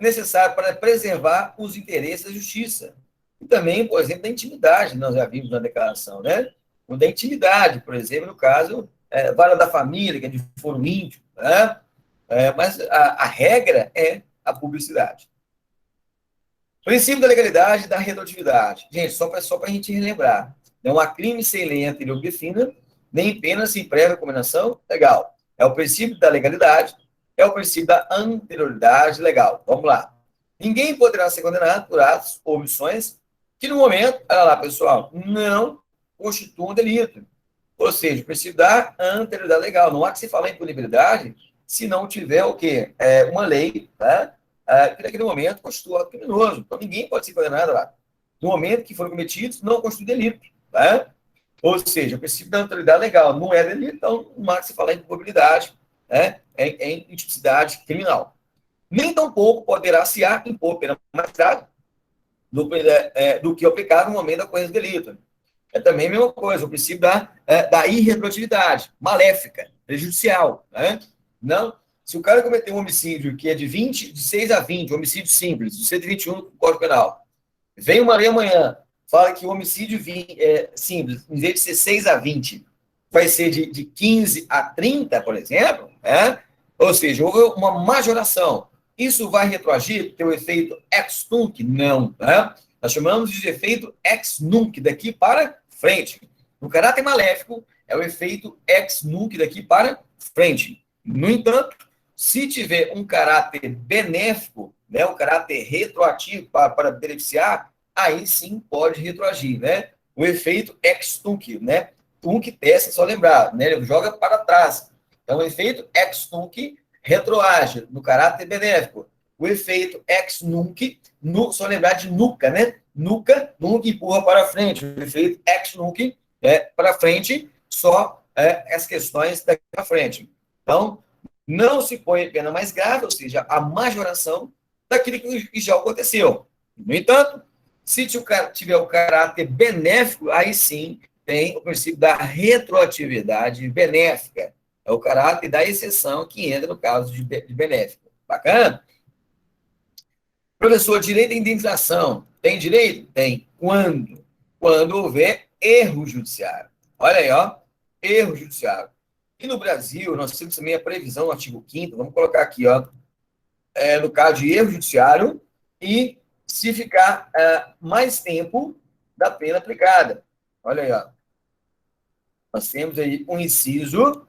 necessário para preservar os interesses da justiça. E também, por exemplo, da intimidade, nós já vimos na declaração, né? O da intimidade, por exemplo, no caso, vara da família, que é de foro íntimo, né? Mas a regra é a publicidade. Princípio da legalidade e da retroatividade. Gente, só para a gente relembrar. Não há crime sem lei anterior que defina, nem pena sem prévia combinação legal. É o princípio da legalidade, é o princípio da anterioridade legal. Vamos lá. Ninguém poderá ser condenado por atos ou omissões que, no momento, olha lá, pessoal, não constituam um delito. Ou seja, o princípio da anterioridade legal. Não há que se falar em punibilidade se não tiver o quê? Uma lei, tá? Que naquele momento constitua ato criminoso. Então, ninguém pode ser condenado lá. No momento que foram cometidos, não constitui delito. Tá? Ou seja, o princípio da autoridade legal não é delito, então não há que se falar em culpabilidade, em tipicidade criminal. Nem tampouco poderá se impor pena mais grave do que aplicado no momento da ocorrência do delito. É também a mesma coisa, o princípio da irretroatividade, maléfica, prejudicial. Né? Não, se o cara cometer um homicídio que é de 6 a 20, homicídio simples, de 121 do Código Penal, vem uma lei amanhã, fala que o homicídio simples, em vez de ser 6 a 20, vai ser de 15 a 30, por exemplo, ou seja, houve uma majoração. Isso vai retroagir, ter o efeito ex nunc? Não. Né? Nós chamamos de efeito ex nunc, daqui para frente. No caráter maléfico, é o efeito ex nunc, daqui para frente. No entanto, se tiver um caráter benéfico, né, um caráter retroativo para beneficiar, aí sim pode retroagir, né? O efeito ex nunc, né? Nunc testa, só lembrar, né? Ele joga para trás. Então, o efeito ex nunc retroage no caráter benéfico. O efeito ex nunc, só lembrar de nuca, né? Nuca, nunca empurra para frente. O efeito ex nunc para frente, só as questões daqui para frente. Então, não se põe pena mais grave, ou seja, a majoração daquilo que já aconteceu. No entanto, se tiver o caráter benéfico, aí sim tem o princípio da retroatividade benéfica. É o caráter da exceção que entra no caso de benéfico. Bacana? Professor, direito à indenização. Tem direito? Tem. Quando? Quando houver erro judiciário. Olha aí, ó. Erro judiciário. E no Brasil, nós temos também a previsão no artigo 5º, vamos colocar aqui, ó, no caso de erro judiciário, e se ficar mais tempo da pena aplicada. Olha aí, ó. Nós temos aí um inciso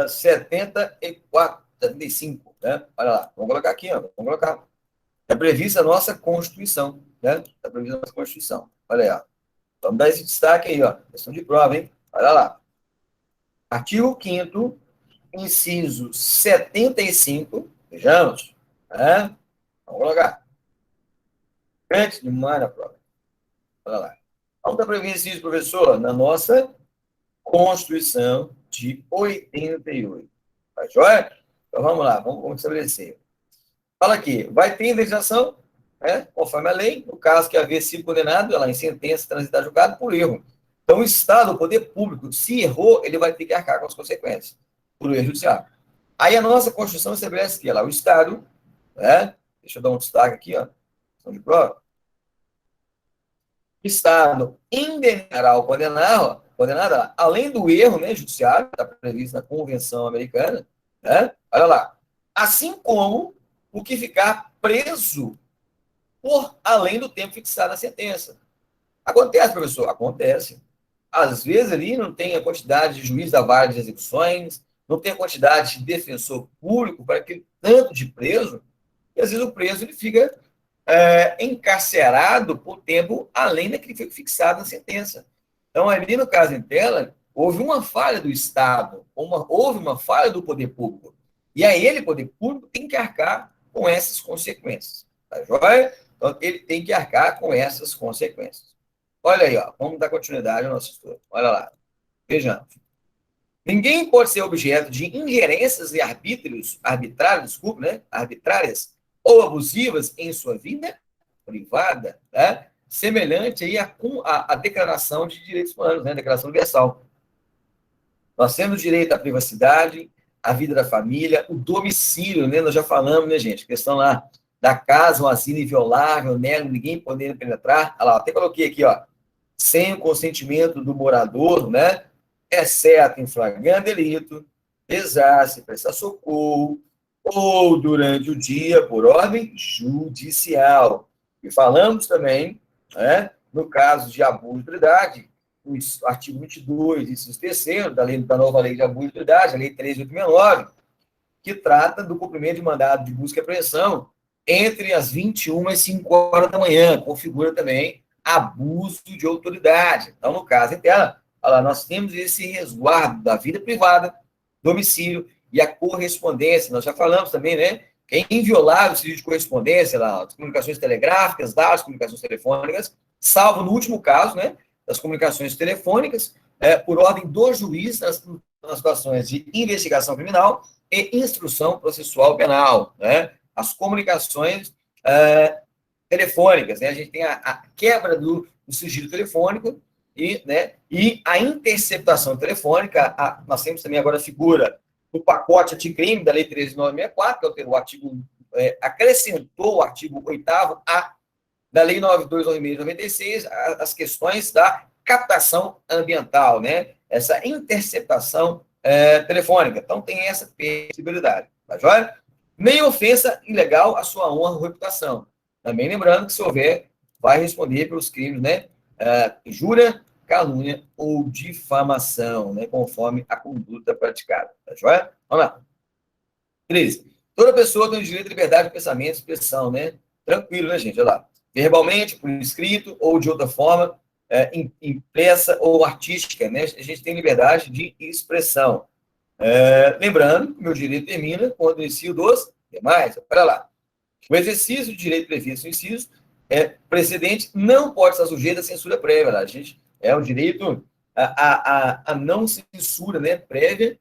74, 75, né? Olha lá, vamos colocar aqui, ó, vamos colocar. É prevista a nossa Constituição, né? É prevista a nossa Constituição. Olha aí, ó. Vamos dar esse destaque aí, ó. Questão de prova, hein? Olha lá. Artigo 5º, inciso 75, vejamos, né? Vamos colocar. Antes de mais na prova. Olha lá. Onde está previsto isso, professor? Na nossa Constituição de 88. Tá joia? Então vamos lá, vamos estabelecer. Fala aqui, vai ter indenização, conforme a lei, no caso que haver sido condenado, ela em sentença transitar julgado por erro. Então o Estado, o poder público, se errou, ele vai ter que arcar com as consequências por erro judiciário. Aí a nossa Constituição estabelece que lá, o Estado, deixa eu dar um destaque aqui, ó, de prova. O Estado indenizará o condenado, além do erro, né, judiciário, que está previsto na Convenção Americana, olha lá, assim como o que ficar preso por além do tempo fixado na sentença. Acontece, professor? Acontece. Às vezes ali não tem a quantidade de juiz da vara de execuções, não tem a quantidade de defensor público para aquele tanto de preso, e às vezes o preso ele fica encarcerado por tempo além daquele que foi fixado na sentença. Então, ali no caso em tela, houve uma falha do Estado, houve uma falha do poder público. E aí ele, poder público, tem que arcar com essas consequências. Tá joia? Então, ele tem que arcar com essas consequências. Olha aí, ó, vamos dar continuidade ao nosso estudo. Olha lá. Vejamos. Ninguém pode ser objeto de ingerências e arbitrárias ou abusivas em sua vida privada, né? Semelhante aí à Declaração de Direitos Humanos, né? Declaração Universal. Nós temos direito à privacidade, à vida da família, o domicílio, né? Nós já falamos, né, gente? A questão lá da casa, um asilo inviolável, né? Ninguém podendo penetrar. Olha lá, até coloquei aqui, ó, sem o consentimento do morador, né? Exceto em flagrante delito, pesar-se, prestar socorro, ou durante o dia, por ordem judicial. E falamos também, né, no caso de abuso de autoridade, o artigo 22, inciso 3º da nova lei de abuso de autoridade, a lei 13.869, que trata do cumprimento de mandado de busca e apreensão entre as 21 e 5 horas da manhã, configura também abuso de autoridade. Então, no caso em tela, nós temos esse resguardo da vida privada, domicílio e a correspondência. Nós já falamos também, né? Que é inviolável o sigilo de correspondência, lá, as comunicações telegráficas, dados, comunicações telefônicas, salvo no último caso, né? Das comunicações telefônicas, por ordem do juiz nas situações de investigação criminal e instrução processual penal, né? As comunicações telefônicas, né? A gente tem a quebra do sigilo telefônico e a interceptação telefônica. Nós temos também agora a figura do pacote anticrime da Lei 13.964, que é o artigo, acrescentou o artigo 8º-A da Lei 92.96, as questões da captação ambiental, né? Essa interceptação telefônica. Então, tem essa possibilidade, tá joia? Nem ofensa ilegal à sua honra ou reputação. Também lembrando que, se houver, vai responder pelos crimes, né? Injúria, calúnia ou difamação, né? Conforme a conduta praticada. Tá joia? Vamos lá. 13. Toda pessoa tem o direito de liberdade de pensamento e expressão, né? Tranquilo, né, gente? Olha lá. Verbalmente, por escrito ou de outra forma, impressa ou artística, né? A gente tem liberdade de expressão. Lembrando que o meu direito termina quando inicio dos demais. Olha lá. O exercício de direito previsto no inciso precedente não pode estar sujeito à censura prévia. Lá. A gente o direito à não censura, né, prévia,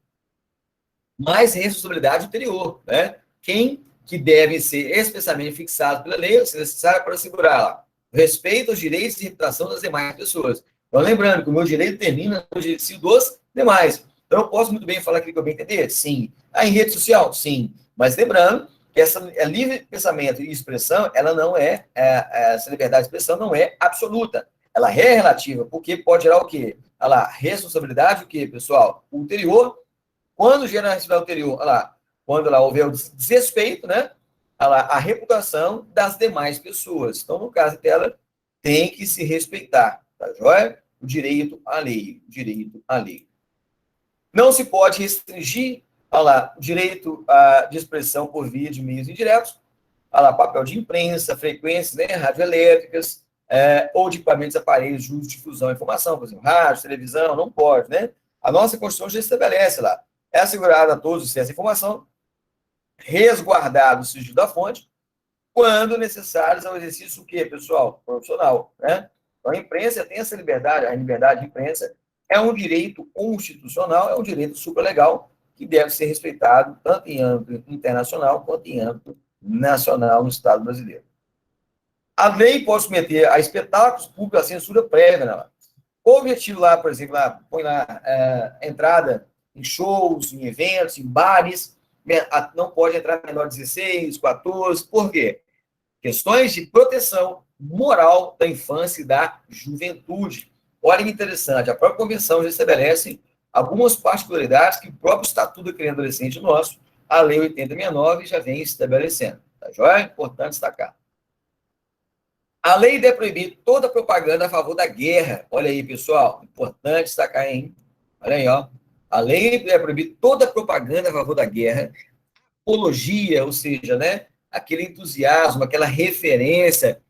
mais responsabilidade ulterior, né? Quem que deve ser expressamente fixado pela lei, se necessário, para assegurar lá, o respeito aos direitos e reputação das demais pessoas. Então, lembrando que o meu direito termina no direito dos demais. Então, eu posso muito bem falar aquilo que eu bem entender? Sim. Em rede social? Sim. Mas lembrando que essa livre pensamento e expressão, ela não essa liberdade de expressão não é absoluta. Ela é relativa, porque pode gerar o quê? Olha lá, responsabilidade, o quê, pessoal? Ulterior. Quando gera a responsabilidade ulterior? Olha lá, quando lá houver o desrespeito, né? Olha lá, a reputação das demais pessoas. Então, no caso dela, tem que se respeitar, tá joia? O direito à lei, o direito à lei. Não se pode restringir, olha lá, o direito de expressão por via de meios indiretos, olha lá, papel de imprensa, frequências, né, radioelétricas, ou de equipamentos, aparelhos de uso de difusão de informação, por exemplo, rádio, televisão, não pode, né? A nossa Constituição já estabelece lá, é assegurado a todos o acesso à informação, resguardado o sigilo da fonte, quando necessários ao exercício o quê, pessoal? Profissional, né? Então, a imprensa tem essa liberdade, a liberdade de imprensa é um direito constitucional, é um direito supralegal que deve ser respeitado tanto em âmbito internacional quanto em âmbito nacional no Estado brasileiro. A lei pode submeter a espetáculos públicos a censura prévia, né? O objetivo lá, por exemplo, lá, põe lá entrada em shows, em eventos, em bares, não pode entrar menor de 16, 14, por quê? Questões de proteção moral da infância e da juventude. Olha que interessante, a própria Convenção já estabelece algumas particularidades que o próprio Estatuto da Criança e Adolescente nosso, a Lei 8069, já vem estabelecendo. Tá joia? Importante destacar. A lei deve proibir toda propaganda a favor da guerra. Olha aí, pessoal, importante destacar, hein? Olha aí, ó. A lei deve proibir toda propaganda a favor da guerra, apologia, ou seja, né, aquele entusiasmo, aquela referência,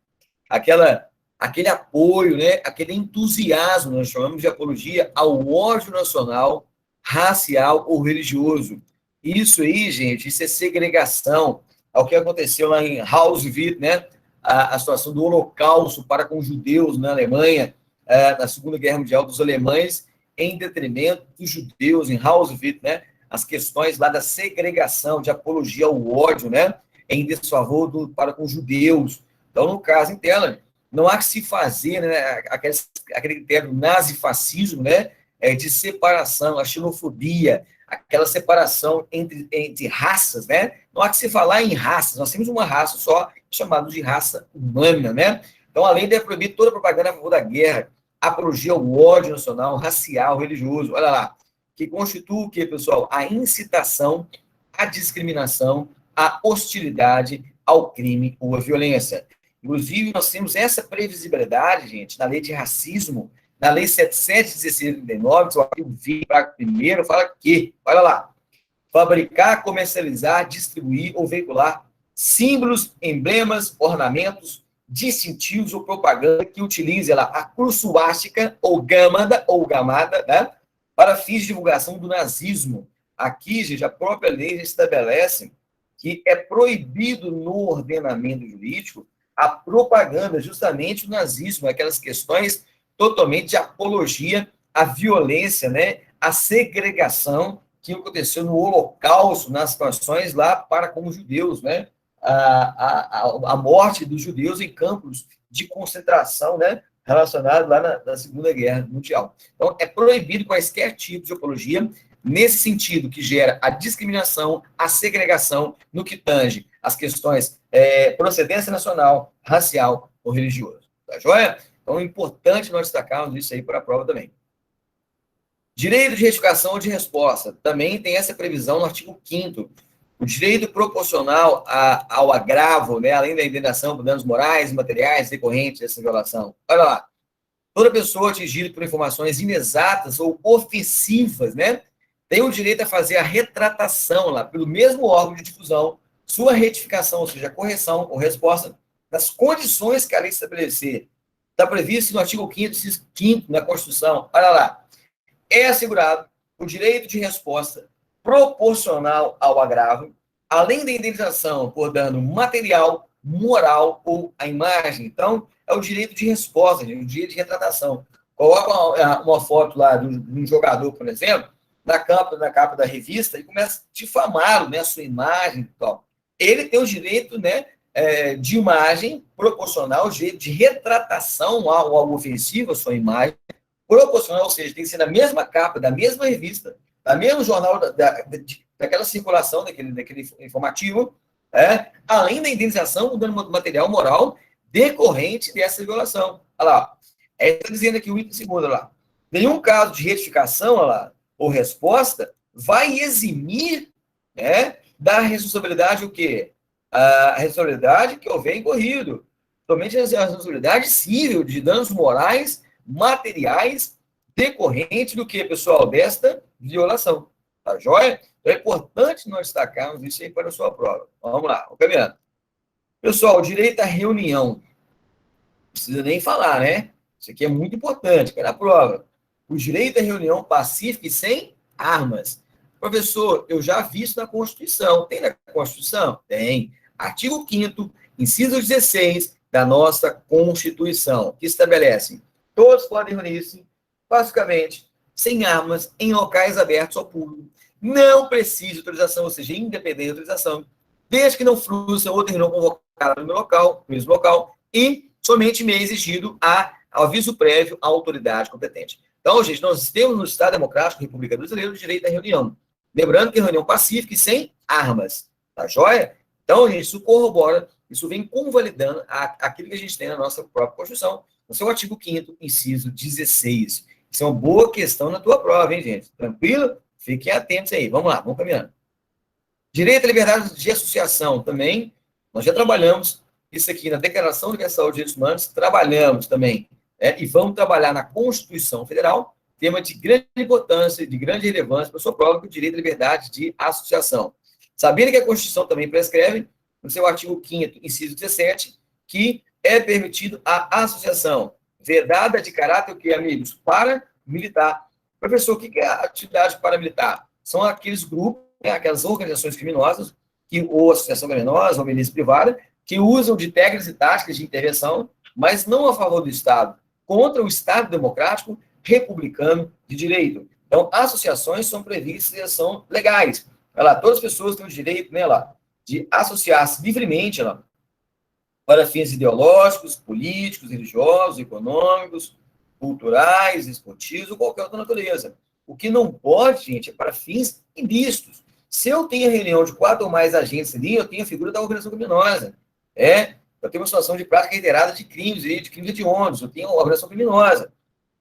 aquele apoio, né? Aquele entusiasmo, nós chamamos de apologia ao ódio nacional, racial ou religioso. Isso aí, gente, isso é segregação. Ao que aconteceu lá em Auschwitz, né? A situação do Holocausto para com os judeus na Alemanha, na Segunda Guerra Mundial, dos alemães em detrimento dos judeus em Auschwitz, né? As questões lá da segregação, de apologia ao ódio, né? Em desfavor para com os judeus. Então, no caso, entenda, não há que se fazer, né, aquele critério nazifascismo, né, de separação, a xenofobia, aquela separação entre raças, né? Não há que se falar em raças, nós temos uma raça só, chamada de raça humana, né? Então, além de proibir toda propaganda a favor da guerra, apologia ao ódio nacional, racial, religioso, olha lá, que constitui o quê, pessoal? A incitação à discriminação, à hostilidade, ao crime ou à violência. Inclusive, nós temos essa previsibilidade, gente, na lei de racismo, na lei 77.1639, que é o artigo 20, parágrafo 1º, fala que, olha lá, fabricar, comercializar, distribuir ou veicular símbolos, emblemas, ornamentos, distintivos ou propaganda que utilize lá a cruz suástica ou gamada, né, para fins de divulgação do nazismo. Aqui, gente, a própria lei estabelece que é proibido no ordenamento jurídico a propaganda, justamente o nazismo, aquelas questões totalmente de apologia à violência, né, à segregação que aconteceu no Holocausto, nas situações lá para com os judeus, né, a morte dos judeus em campos de concentração, né, relacionado lá na Segunda Guerra Mundial. Então, é proibido quaisquer tipos de apologia nesse sentido, que gera a discriminação, a segregação, no que tange as questões procedência nacional, racial ou religioso. Tá joia? Então, é importante nós destacarmos isso aí para a prova também. Direito de retificação ou de resposta. Também tem essa previsão no artigo 5º. O direito proporcional ao agravo, né, além da indenização por danos morais e materiais decorrentes dessa violação. Olha lá. Toda pessoa atingida por informações inexatas ou ofensivas, né, tem o direito a fazer a retratação lá, pelo mesmo órgão de difusão, sua retificação, ou seja, correção ou resposta, das condições que a lei estabelecer. Está previsto no artigo 5º da Constituição. Olha lá. É assegurado o direito de resposta proporcional ao agravo, além da indenização por dano material, moral ou à imagem. Então, é o direito de resposta, o direito de retratação. Coloca uma foto lá de um jogador, por exemplo, na capa da revista e começa a difamá-lo, né, a sua imagem e tal. Ele tem o direito, né, de imagem proporcional, o direito de retratação ao ofensivo, a sua imagem, proporcional, ou seja, tem que ser na mesma capa, da mesma revista, da mesmo jornal, daquela circulação, daquele informativo, além da indenização do dano material moral decorrente dessa violação. Olha lá, está dizendo aqui o item segundo, olha lá, nenhum caso de retificação, olha lá, ou resposta vai eximir, né, da responsabilidade o quê? A responsabilidade que houver incorrido. Somente a responsabilidade civil de danos morais, materiais, decorrente do que, pessoal? Desta violação. Tá joia? Então é importante nós destacarmos isso aí para a sua prova. Vamos lá, vamos caminhando. Pessoal, direito à reunião. Não precisa nem falar, né? Isso aqui é muito importante para a prova. O direito à reunião pacífica e sem armas. Professor, eu já vi isso na Constituição. Tem na Constituição? Tem. Artigo 5º, inciso 16 da nossa Constituição, que estabelece: todos podem reunir-se pacificamente, sem armas, em locais abertos ao público. Não precisa de autorização, ou seja, independente de autorização, desde que não frustre outra reunião convocada no mesmo local, e somente meio exigido aviso prévio à autoridade competente. Então, gente, nós temos no Estado Democrático, República Brasileira, o direito à reunião. Lembrando que é reunião pacífica e sem armas. Tá joia? Então, gente, isso corrobora, isso vem convalidando aquilo que a gente tem na nossa própria Constituição, no seu artigo 5º, inciso 16. Isso é uma boa questão na tua prova, hein, gente? Tranquilo? Fiquem atentos aí. Vamos lá, vamos caminhando. Direito à liberdade de associação também. Nós já trabalhamos isso aqui na Declaração Universal de Direitos Humanos, trabalhamos também, e vamos trabalhar na Constituição Federal, tema de grande importância, de grande relevância para a sua prova, que é o direito à liberdade de associação. Sabendo que a Constituição também prescreve no seu artigo 5º, inciso 17, que é permitido a associação vedada de caráter, o que, amigos? Paramilitar. Professor, o que é a atividade paramilitar? São aqueles grupos, né, aquelas organizações criminosas, ou associação criminosa, ou milícia privada, que usam de técnicas e táticas de intervenção, mas não a favor do Estado, contra o Estado democrático republicano de direito. Então, associações são previstas e são legais. Olha lá, todas as pessoas têm o direito, né, lá, de associar-se livremente, lá, para fins ideológicos, políticos, religiosos, econômicos, culturais, esportivos ou qualquer outra natureza. O que não pode, gente, é para fins ilícitos. Se eu tenho a reunião de 4 ou mais agentes ali, eu tenho a figura da organização criminosa. Eu tenho uma situação de prática reiterada de crimes hediondos, eu tenho uma organização criminosa.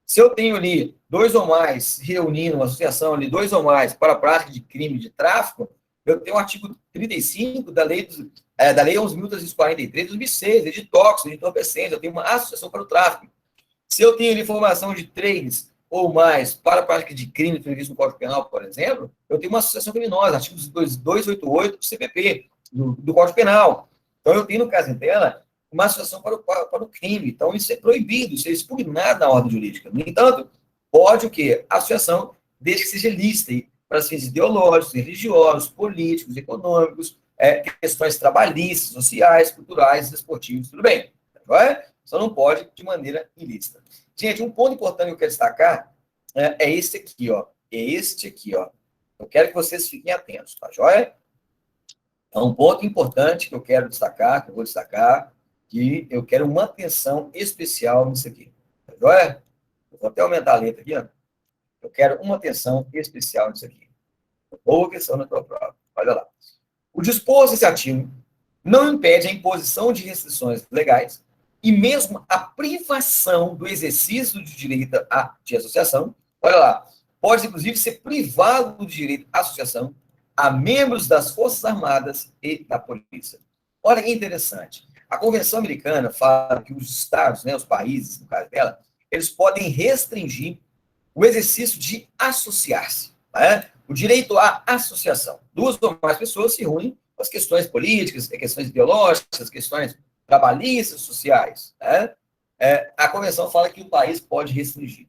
Se eu tenho ali 2 ou mais reunindo uma associação ali, 2 ou mais para a prática de crime de tráfico, eu tenho o artigo 35 da lei 11.343 de 2006, de tóxicos, de entorpecentes, eu tenho uma associação para o tráfico. Se eu tenho ali informação de 3 ou mais para a prática de crime previsto no Código Penal, por exemplo, eu tenho uma associação criminosa, artigo 288 do CPP, do Código Penal. Então, eu tenho, no caso em tela, uma associação para o crime. Então, isso é proibido, isso é expugnado na ordem jurídica. No entanto, pode o quê? Associação, desde que seja lícita para fins ideológicos, religiosos, políticos, econômicos, questões trabalhistas, sociais, culturais, esportivos, tudo bem. Só não pode de maneira ilícita. Gente, um ponto importante que eu quero destacar é este aqui, ó. É este aqui, ó. Eu quero que vocês fiquem atentos, tá joia? É um ponto importante que eu quero destacar, que eu vou destacar, que eu quero uma atenção especial nisso aqui. Tá joia? Eu vou até aumentar a letra aqui, ó. Eu quero uma atenção especial nisso aqui. Boa questão na tua prova. Olha lá. O disposto desse artigo não impede a imposição de restrições legais e mesmo a privação do exercício de direito de associação. Olha lá. Pode, inclusive, ser privado do direito à associação a membros das Forças Armadas e da Polícia. Olha que interessante. A Convenção Americana fala que os estados, né, os países, no caso dela, eles podem restringir o exercício de associar-se. Né? O direito à associação. 2 ou mais pessoas se reúnem com as questões políticas, questões ideológicas, questões trabalhistas, sociais. Né? A Convenção fala que o país pode restringir.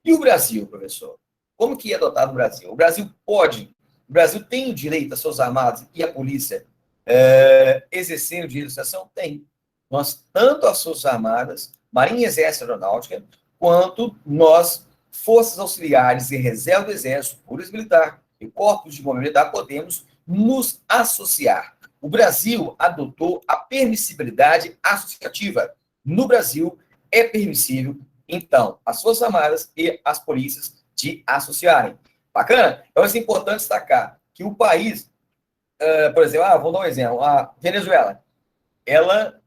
E o Brasil, professor? Como que é adotado no Brasil? O Brasil tem o direito às Forças Armadas e à polícia exercerem o direito de associação? Tem. Nós, tanto as Forças Armadas, Marinha, Exército e Aeronáutica, quanto nós, Forças Auxiliares e Reserva do Exército, Polícia Militar e Corpos de Bombeiro Militar, podemos nos associar. O Brasil adotou a permissibilidade associativa. No Brasil, é permissível, então, as Forças Armadas e as polícias de associarem. Bacana? Então, é importante destacar que o país, por exemplo, vou dar um exemplo, a Venezuela, ela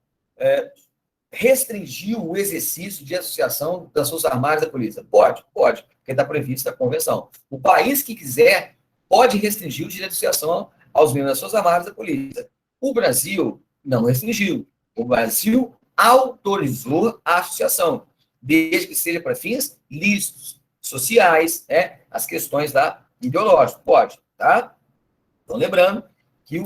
restringiu o exercício de associação das Forças Armadas e da polícia. Pode, porque está previsto na convenção. O país que quiser pode restringir o direito de associação aos membros das Forças Armadas e da polícia. O Brasil não restringiu. O Brasil autorizou a associação, desde que seja para fins lícitos, sociais, as questões ideológicas. Pode, tá? Então, lembrando que,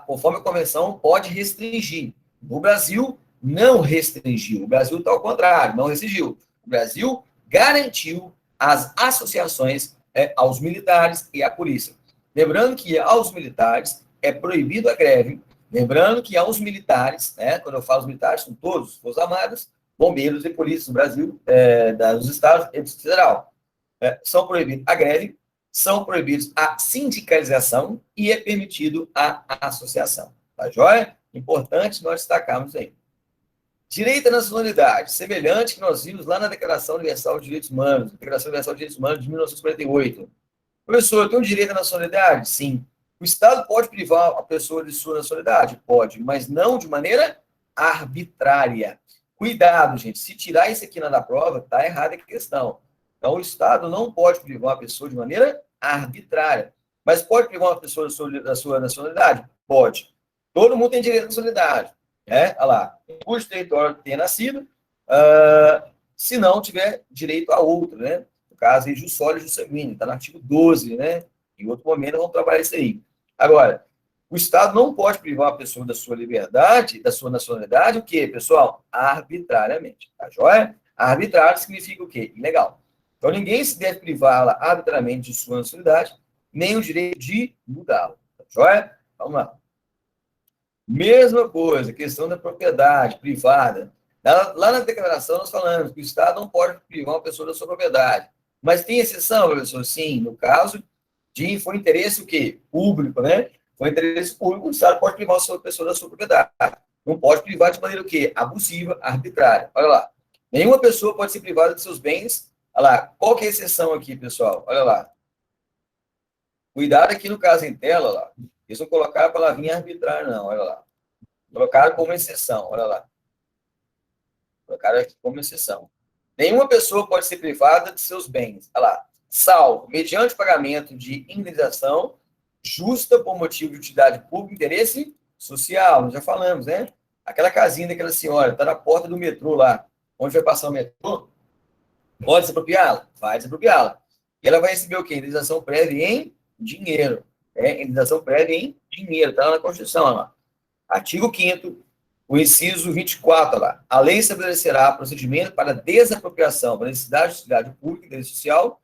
conforme a convenção, pode restringir. No Brasil, não restringiu. O Brasil está ao contrário, não restringiu. O Brasil garantiu as associações aos militares e à polícia. Lembrando que aos militares é proibido a greve. Lembrando que aos militares, quando eu falo os militares, são todos, Forças Armadas, bombeiros e polícias do Brasil, dos estados e do federal. São proibidos a greve, são proibidos a sindicalização e é permitido a associação. Tá joia? Importante nós destacarmos aí. Direito à nacionalidade, semelhante que nós vimos lá na Declaração Universal de Direitos Humanos, Declaração Universal de Direitos Humanos de 1948. Professor, eu tenho direito à nacionalidade? Sim. O Estado pode privar a pessoa de sua nacionalidade? Pode, mas não de maneira arbitrária. Cuidado, gente, se tirar isso aqui na prova, está errada a questão. Então, o Estado não pode privar a pessoa de maneira arbitrária. Mas pode privar uma pessoa da sua nacionalidade? Pode. Todo mundo tem direito à nacionalidade. Olha lá, cujo território tenha nascido, se não tiver direito a outro, né? No caso, aí, jus soli, jus sanguíneo, está no artigo 12, né? Em outro momento, vamos trabalhar isso aí. Agora, O Estado não pode privar a pessoa da sua liberdade, da sua nacionalidade, o quê, pessoal? Arbitrariamente, tá joia? Arbitrário significa o quê? Ilegal. Então, ninguém se deve privá-la arbitrariamente de sua nacionalidade, nem o direito de mudá-la, tá joia? Vamos lá. Mesma coisa, questão da propriedade privada. Lá na declaração nós falamos que o Estado não pode privar uma pessoa da sua propriedade. Mas tem exceção, professor? Sim, no caso de for interesse o quê? Público, né? For interesse público, o Estado pode privar a pessoa da sua propriedade. Não pode privar de maneira o quê? Abusiva, arbitrária. Olha lá. Nenhuma pessoa pode ser privada de seus bens. Olha lá. Qual que é a exceção aqui, pessoal? Olha lá. Cuidado aqui no caso em tela, olha lá. Eles não colocaram a palavrinha arbitrária, não. Olha lá. Colocaram como exceção. Olha lá. Colocaram aqui como exceção. Nenhuma pessoa pode ser privada de seus bens. Olha lá. Salvo mediante pagamento de indenização justa por motivo de utilidade pública, interesse social. Nós já falamos, né? Aquela casinha daquela senhora, está na porta do metrô lá, onde vai passar o metrô, pode desapropriá-la? Vai desapropriá-la. E ela vai receber o quê? Indenização prévia em dinheiro. Indenização prévia em dinheiro. Está lá na Constituição, lá. Artigo 5º, o inciso 24, lá. A lei estabelecerá procedimento para desapropriação para necessidade de utilidade pública e interesse social,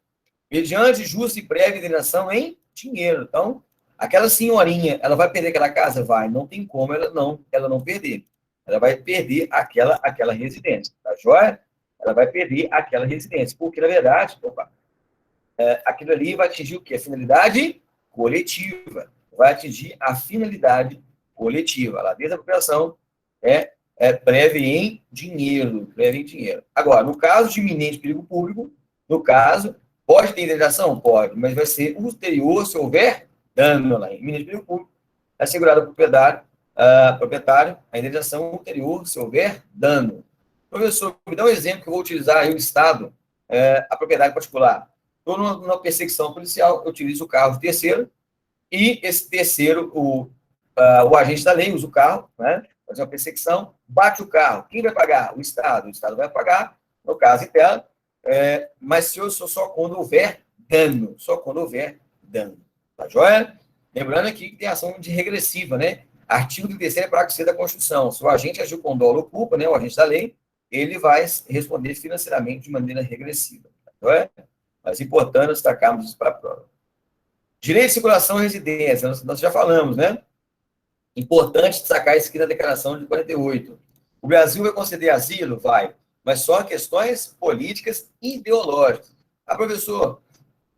mediante justa e prévia indenização em dinheiro. Então, aquela senhorinha, ela vai perder aquela casa? Vai. Não tem como ela não perder. Ela vai perder aquela residência. Tá joia? Ela vai perder aquela residência. Porque, na verdade, aquilo ali vai atingir o quê? A finalidade coletiva. Vai atingir a finalidade coletiva. A desapropriação é prévia em dinheiro. Prévia em dinheiro. Agora, no caso de iminente perigo público, no caso, pode ter indenização? Pode, mas vai ser ulterior se houver dano lá. Em iminente perigo público, é assegurado ao proprietário a indenização ulterior se houver dano. Professor, me dá um exemplo que eu vou utilizar aí o Estado, a propriedade particular. Estou numa perseguição policial, eu utilizo o carro de terceiro, e esse terceiro, o agente da lei usa o carro, né, faz uma perseguição, bate o carro. Quem vai pagar? O Estado. O Estado vai pagar, no caso em tela, mas se eu sou só quando houver dano. Só quando houver dano. Tá joia? Lembrando aqui que tem ação de regressiva, né? Artigo 33º, parágrafo C da Constituição. Se o agente agiu com dolo ou culpa, né, o agente da lei, ele vai responder financeiramente de maneira regressiva. Tá joia? Mas é importante destacarmos isso para a prova. Direito de circulação e residência, nós já falamos, né? Importante destacar isso aqui na declaração de 48. O Brasil vai conceder asilo? Vai. Mas só questões políticas e ideológicas. Professor,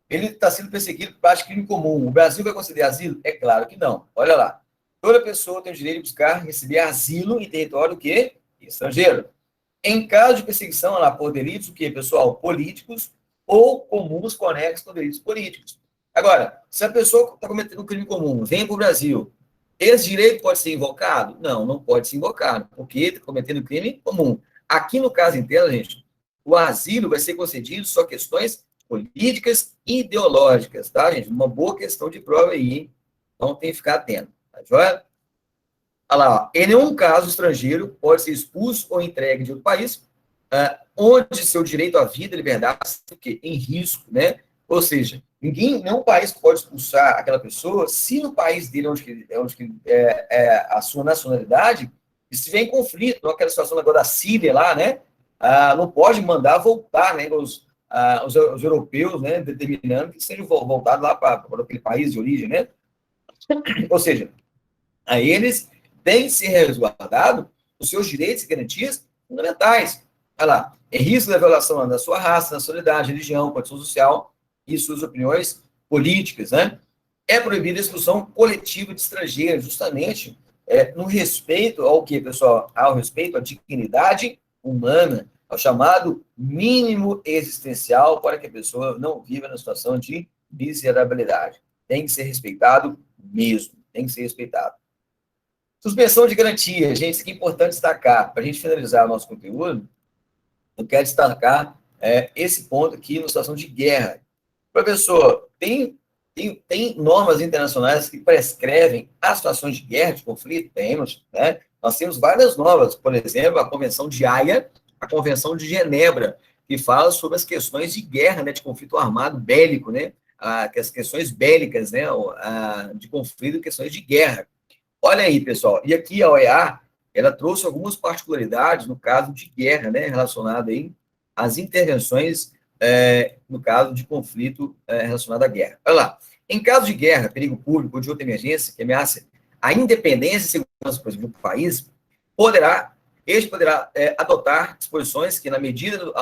ele está sendo perseguido por prática de crime comum. O Brasil vai conceder asilo? É claro que não. Olha lá. Toda pessoa tem o direito de buscar receber asilo em território que estrangeiro. Em caso de perseguição lá, por delitos, o quê, pessoal? Políticos ou comuns conexos com delitos políticos. Agora, se a pessoa está cometendo um crime comum, vem para o Brasil, esse direito pode ser invocado? Não, não pode ser invocado, porque está cometendo crime comum. Aqui no caso em tela, gente, o asilo vai ser concedido só questões políticas e ideológicas, tá, gente? Uma boa questão de prova aí, hein? Então tem que ficar atento, tá joia? Olha lá, ó. Em nenhum caso estrangeiro pode ser expulso ou entregue de outro país, onde seu direito à vida e liberdade está em risco, né? Ou seja, nenhum país pode expulsar aquela pessoa se no país dele, onde a sua nacionalidade, estiver em conflito, naquela situação agora da Síria lá, né? Não pode mandar voltar, né? Os europeus, né? Determinando que sejam voltados lá para aquele país de origem, né? Ou seja, a eles têm que ser resguardados os seus direitos e garantias fundamentais. Olha lá, em risco da violação da sua raça, nacionalidade, religião, condição social e suas opiniões políticas, né? É proibida a expulsão coletiva de estrangeiros, justamente no respeito ao que, pessoal? Ao respeito à dignidade humana, ao chamado mínimo existencial para que a pessoa não viva na situação de miserabilidade. Tem que ser respeitado mesmo, tem que ser respeitado. Suspensão de garantia, gente, isso aqui é importante destacar. Para a gente finalizar o nosso conteúdo, eu quero destacar esse ponto aqui na situação de guerra. Professor, tem normas internacionais que prescrevem as situações de guerra, de conflito? Temos, né? Nós temos várias normas, por exemplo, a Convenção de Haia, a Convenção de Genebra, que fala sobre as questões de guerra, né, de conflito armado bélico, né? As questões bélicas, né, de conflito, questões de guerra. Olha aí, pessoal. E aqui a OEA, ela trouxe algumas particularidades no caso de guerra, né, relacionado aí às intervenções, no caso de conflito relacionado à guerra. Olha lá. Em caso de guerra, perigo público ou de outra emergência que ameaça a independência e segurança, por exemplo, do país, este poderá adotar disposições que, na medida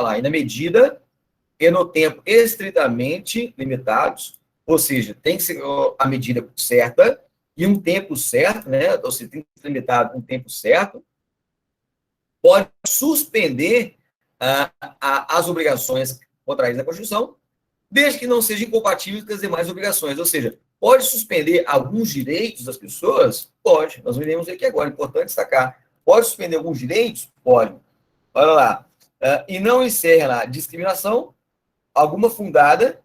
e no tempo estritamente limitados, ou seja, tem que ser a medida certa e um tempo certo, né? Ou seja, tem que ser limitado um tempo certo, pode suspender as obrigações contraídas na Constituição, desde que não sejam incompatíveis com as demais obrigações. Ou seja, pode suspender alguns direitos das pessoas? Pode. Nós veremos aqui agora, é importante destacar. Pode suspender alguns direitos? Pode. Olha lá. E não encerra lá discriminação alguma fundada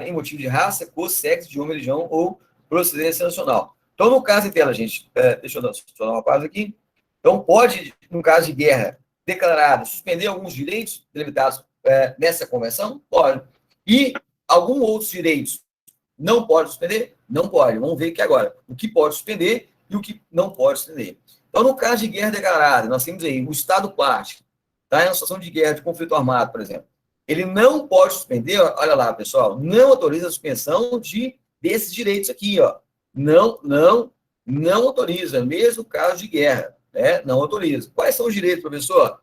em motivo de raça, cor, sexo, idioma, religião ou procedência nacional. Então, no caso em tela, gente, deixa eu dar uma pausa aqui. Então, pode, no caso de guerra declarada, suspender alguns direitos delimitados nessa convenção? Pode. E alguns outros direitos não pode suspender? Não pode. Vamos ver aqui agora o que pode suspender e o que não pode suspender. Então, no caso de guerra declarada, nós temos aí o Estado parte, tá? Em uma situação de guerra, de conflito armado, por exemplo. Ele não pode suspender, olha lá, pessoal, não autoriza a suspensão desses direitos aqui, ó. Não autoriza, mesmo caso de guerra, né? Não autoriza. Quais são os direitos, professor?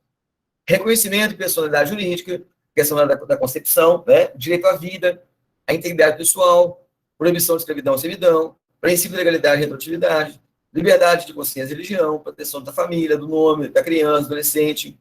Reconhecimento de personalidade jurídica, questão da concepção, né? Direito à vida, a integridade pessoal, proibição de escravidão e servidão, princípio de legalidade e retroatividade, liberdade de consciência e religião, proteção da família, do nome, da criança, adolescente,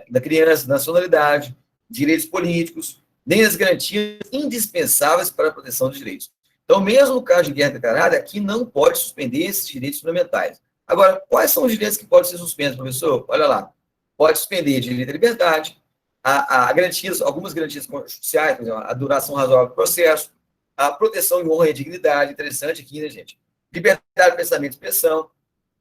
da criança, da nacionalidade, direitos políticos, nem as garantias indispensáveis para a proteção dos direitos. Então, mesmo no caso de guerra declarada, aqui não pode suspender esses direitos fundamentais. Agora, quais são os direitos que podem ser suspensos, professor? Olha lá. Pode suspender direito à liberdade, algumas garantias constitucionais, por exemplo, a duração razoável do processo, a proteção de honra e dignidade, interessante aqui, né, gente? Liberdade de pensamento e expressão,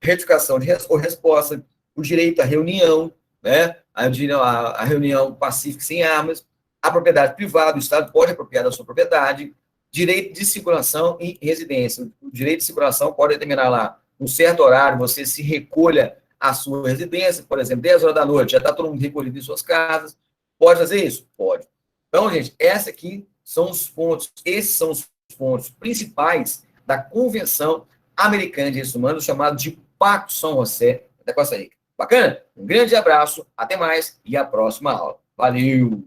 retificação de resposta, o direito à reunião, né? A reunião pacífica sem armas, a propriedade privada, o Estado pode apropriar da sua propriedade, direito de circulação e residência. O direito de circulação pode determinar lá um certo horário, você se recolha à sua residência, por exemplo, 10 horas da noite, já está todo mundo recolhido em suas casas. Pode fazer isso? Pode. Então, gente, esses são os pontos principais da Convenção Americana de Direitos Humanos, chamado de Pacto São José da Costa Rica. Bacana? Um grande abraço, até mais e a próxima aula. Valeu!